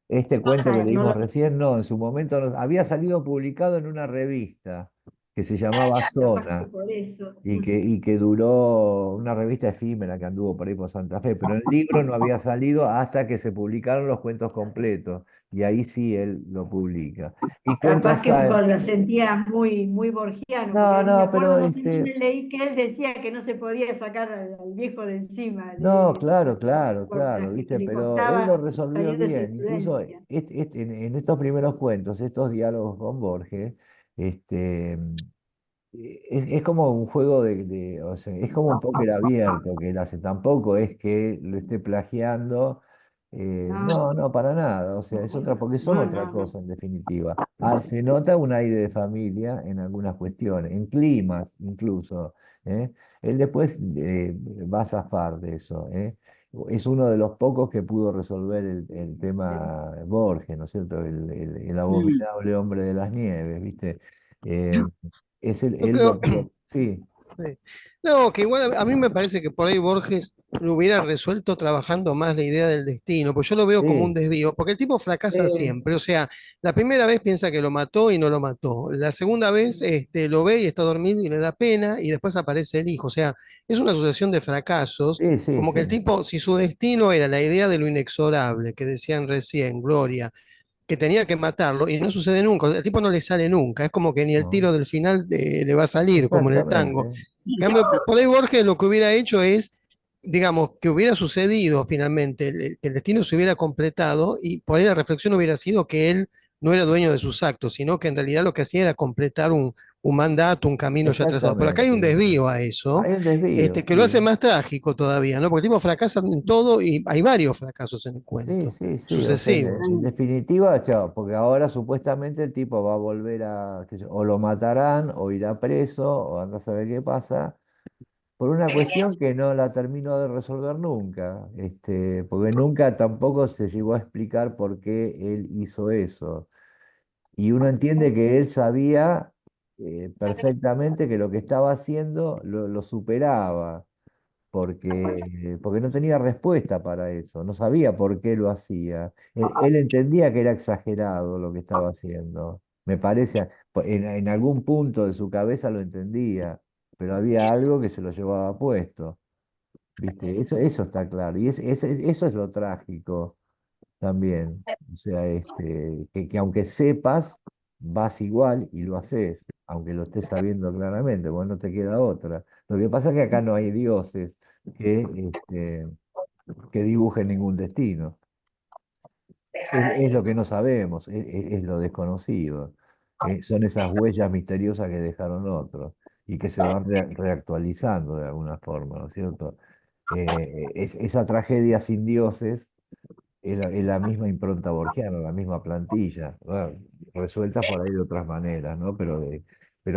Este cuento que Sáenz, no leímos lo... recién, no, en su momento había salido publicado en una revista que se llamaba Capaz que Zona por eso. y que duró una revista efímera que anduvo por ahí por Santa Fe, pero el libro no había salido hasta que se publicaron los cuentos completos y ahí sí él lo publica. Y cuenta Capaz que Sáenz, lo sentía muy, muy borgiano, porque no, me no, pero acuerdo, no sé dónde leí que él decía que no se podía sacar al viejo de encima, no, claro, claro, claro, que viste, le pero él lo costaba resolvió salir de su bien. Incluso influencia. en estos primeros cuentos, estos diálogos con Borges, este, es como un juego o sea, es como un póker abierto que él hace. Tampoco es que lo esté plagiando. No, No, no, para nada. O sea, es otra, porque son no, otra no, no. cosa en definitiva. Se nota un aire de familia en algunas cuestiones, en climas incluso. ¿Eh? Él después va a zafar de eso. Es uno de los pocos que pudo resolver el tema Borges, ¿no es cierto? El Mm. abominable hombre de las nieves, ¿viste? Eh, Yo él creo, sí, sí. No, que igual a mí me parece que por ahí Borges lo hubiera resuelto trabajando más la idea del destino, pues yo lo veo como un sí, desvío, porque el tipo fracasa sí, siempre, o sea, la primera vez piensa que lo mató y no lo mató, la segunda vez lo ve y está dormido y le da pena y después aparece el hijo, o sea, es una sucesión de fracasos, sí, sí, como que sí. el tipo, si su destino era la idea de lo inexorable, que decían recién, Gloria, que tenía que matarlo y no sucede nunca, el tipo no le sale nunca, es como que ni el No, tiro del final le va a salir, como en el tango. exactamente. En cambio, por ahí Borges lo que hubiera hecho es, digamos, que hubiera sucedido finalmente, que el destino se hubiera completado y por ahí la reflexión hubiera sido que él no era dueño de sus actos, sino que en realidad lo que hacía era completar un mandato, un camino ya trazado. Pero acá hay un Exactamente. desvío a eso, Hay un desvío, que lo hace sí. más trágico todavía, ¿no? Porque el tipo fracasa en todo y hay varios fracasos en el Sí, cuento, sí, sí. O sea, sucesivos. en definitiva, chao, porque ahora supuestamente el tipo va a volver qué sé yo, o lo matarán, o irá preso, o anda a saber qué pasa, por una cuestión que no la terminó de resolver nunca, porque nunca tampoco se llegó a explicar por qué él hizo eso. Y uno entiende que él sabía perfectamente que lo que estaba haciendo lo superaba, porque no tenía respuesta para eso, no sabía por qué lo hacía. Él entendía que era exagerado lo que estaba haciendo, me parece, en algún punto de su cabeza lo entendía, pero había algo que se lo llevaba puesto, ¿viste? Eso está claro, y eso es lo trágico también. O sea, que aunque sepas, vas igual y lo haces, aunque lo estés sabiendo claramente, porque no te queda otra. Lo que pasa es que acá no hay dioses que dibujen ningún destino. Es lo que no sabemos, es lo desconocido. Son esas huellas misteriosas que dejaron otros y que se van reactualizando de alguna forma, ¿no es cierto? Esa tragedia sin dioses es la misma impronta borgiana, la misma plantilla, bueno, resuelta por ahí de otras maneras, ¿no? Pero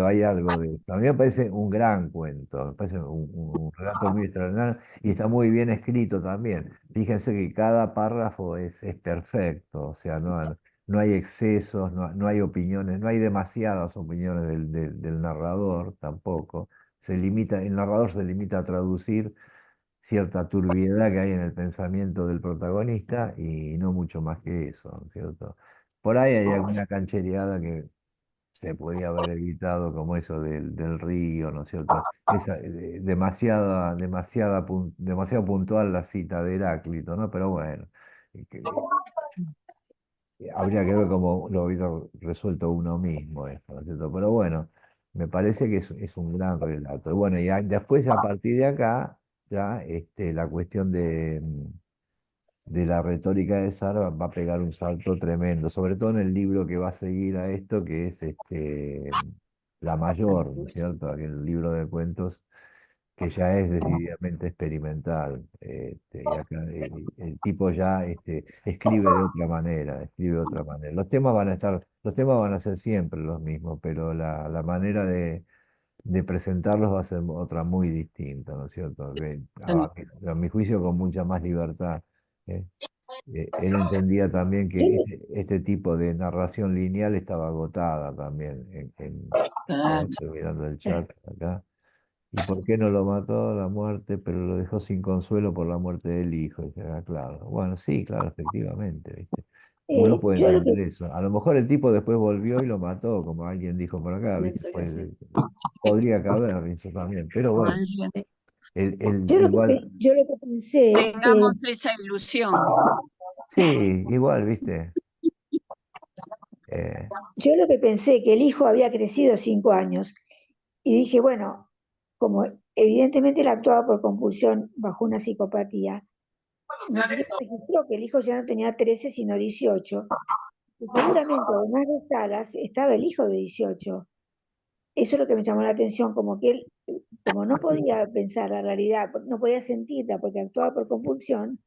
hay algo de eso. A mí me parece un gran cuento, me parece un relato muy extraordinario y está muy bien escrito también. Fíjense que cada párrafo es perfecto, o sea, no hay excesos, no hay opiniones, no hay demasiadas opiniones del narrador tampoco. El narrador se limita a traducir cierta turbiedad que hay en el pensamiento del protagonista y no mucho más que eso, ¿no es cierto? Por ahí hay alguna canchereada que se podía haber evitado, como eso del río, ¿no es cierto? Demasiado puntual la cita de Heráclito, ¿no? Pero bueno, habría que ver cómo lo hubiera resuelto uno mismo esto, ¿no es cierto? Pero bueno, me parece que es un gran relato. Y bueno, después a partir de acá, ya la cuestión de la retórica de Sartre va a pegar un salto tremendo, sobre todo en el libro que va a seguir a esto, que es La Mayor, ¿no es cierto? Aquel libro de cuentos que ya es decididamente experimental. Y acá el tipo ya escribe de otra manera, escribe de otra manera. Los temas van a ser siempre los mismos, pero la manera de presentarlos va a ser otra muy distinta, ¿no es cierto? A mi juicio con mucha más libertad. ¿eh? Él entendía también que Yo, este tipo de narración lineal estaba agotada también. Claro. Estoy mirando el chat acá. ¿Y por qué no lo mató a la muerte, pero lo dejó sin consuelo por la muerte del hijo? Dice, "Ah, claro. Bueno, sí, claro, efectivamente, ¿viste? Uno puede yo lo que entender eso. A lo mejor el tipo después volvió y lo mató, como alguien dijo por acá, ¿viste? Podría caber eso también. Pero bueno, Podría- igual, yo lo que pensé, Tengamos esa ilusión. sí, igual, ¿viste? Eh, yo lo que pensé que el hijo había crecido 5 años y dije, bueno, como evidentemente él actuaba por compulsión bajo una psicopatía, no se registró que el hijo ya no tenía 13 sino 18. Y seguramente además de Salas estaba el hijo de 18. Eso es lo que me llamó la atención, como que él, como no podía pensar la realidad, no podía sentirla porque actuaba por compulsión,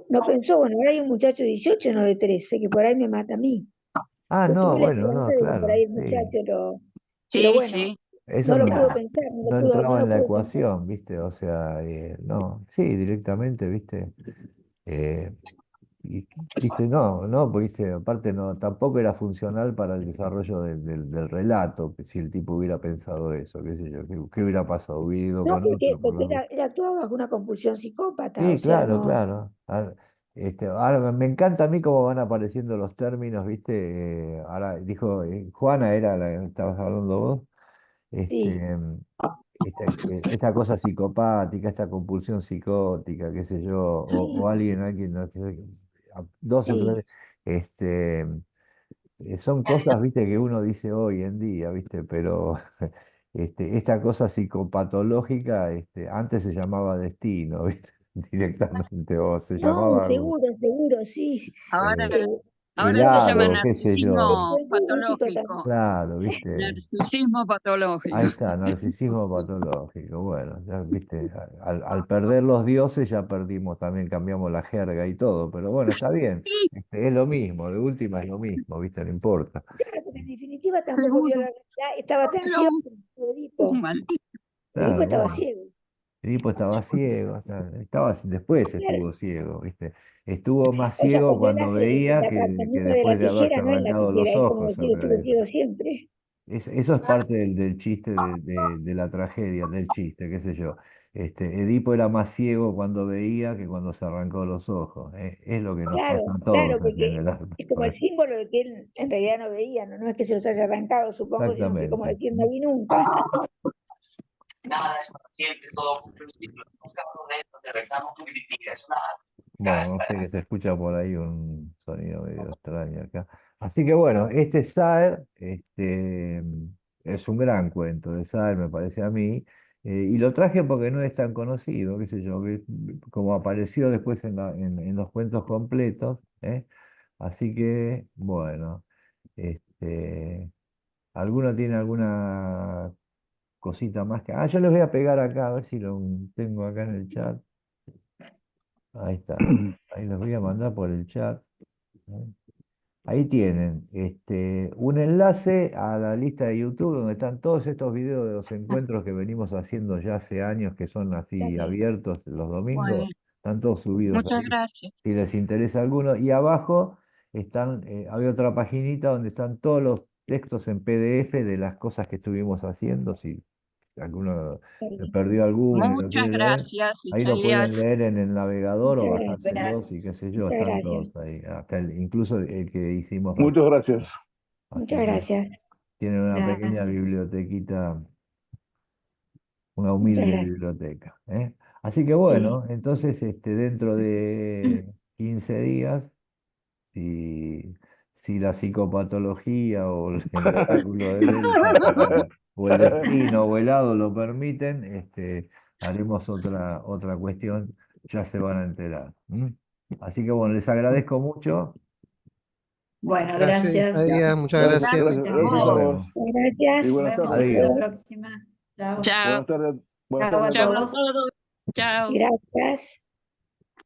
no pensó, bueno, ahora hay un muchacho de 18, no de 13, que por ahí me mata a mí. Yo no, tuve la bueno, esperanza no, de que por ahí claro, el sí. muchacho pero Sí, bueno, sí. Eso no lo no, pudo pensar, no entraba no en lo la pudo pensar. ecuación, ¿viste? O sea, no, sí, directamente, ¿viste? Eh, y, ¿viste? No, no, porque ¿viste? Aparte no, tampoco era funcional para el desarrollo del relato, que si el tipo hubiera pensado eso, qué sé yo, qué hubiera pasado, hubiera ido No, con otro, por porque lo él actuaba bajo una compulsión psicópata, o Sí, sea, claro, no, claro. Ahora me encanta a mí cómo van apareciendo los términos, ¿viste? Ahora dijo, Juana era la que estabas hablando vos, sí, esta cosa psicopática, esta compulsión psicótica, qué sé yo, o alguien, no, dos o sí. tres, este, son cosas, ¿viste? Que uno dice hoy en día, ¿viste? Pero esta cosa psicopatológica, antes se llamaba destino, ¿viste? Directamente, o se No, llamaba algo, seguro, sí. Ahora, eh, Eh, el ahora se llama aro, qué sé yo. narcisismo después de músico también. patológico. Claro, ¿viste? Narcisismo Ahí patológico. está, narcisismo patológico. Bueno, ya viste, al perder los dioses ya perdimos también, cambiamos la jerga y todo, pero bueno, está bien, es lo mismo, de última es lo mismo, ¿viste? No importa. Claro, porque en definitiva tampoco vio la Seguro. realidad, estaba tan Pero ciego como Edipo. maldito. Edipo Claro, estaba bueno. ciego. El tipo estaba ciego, después Claro. estuvo ciego, ¿viste? Estuvo más O sea, ciego cuando cuando veía la que camisa de después la de haberse tijera no es la arrancado tijera, los es como ojos, decir, en estuve realidad. ciego siempre. Eso es parte del chiste de la tragedia, del chiste, qué sé yo. Edipo era más ciego cuando veía que cuando se arrancó los ojos. Es lo que nos pasa Claro, a claro, todos en porque general. es como el símbolo de que él en realidad no veía, no es que se los haya arrancado, supongo, sino que como Exactamente. decir, no vi nunca. Bueno, no sé que se escucha por ahí un sonido medio extraño acá. Así que bueno, este Saer, es un gran cuento de Saer, me parece a mí, y lo traje porque no es tan conocido, qué sé yo, como apareció después en los cuentos completos, ¿eh? Así que, bueno, ¿alguno tiene alguna cosita más que... Ah, yo les voy a pegar acá, a ver si lo tengo acá en el chat. Ahí está. Ahí los voy a mandar por el chat. ¿Eh? Ahí tienen un enlace a la lista de YouTube donde están todos estos videos de los encuentros que venimos haciendo ya hace años, que son así También. abiertos los domingos. Bueno, Están todos subidos muchas ahí, gracias. si les interesa alguno. Y abajo hay otra paginita donde están todos los textos en PDF de las cosas que estuvimos haciendo. Si alguno se perdió alguno y lo Muchas quiere leer, gracias, ahí lo pueden Isaías. leer en el navegador o Muchas gracias. bajárselos y qué sé yo, Muchas están gracias. todos ahí, hasta incluso el que hicimos recién. Muchas gracias. Así Muchas que gracias. tienen una pequeña Gracias. bibliotequita, una Muchas humilde gracias. biblioteca. ¿Eh? Así que Sí. bueno, entonces dentro de 15 días, si, si la psicopatología o el oráculo de Delfos o el destino o el hado lo permiten, haremos otra cuestión, ya se van a enterar. ¿M? Así que bueno, les agradezco mucho. Bueno, Gracias, gracias. Isaías, muchas Gracias, gracias. gracias, gracias a Bueno, vos. Gracias. Y Nos buenas vemos tardes. hasta la adiós. próxima. Chao. Chao, Buenas tardes. Buenas Chao a tardes a chao a todos. todos. todos. Chao. Gracias.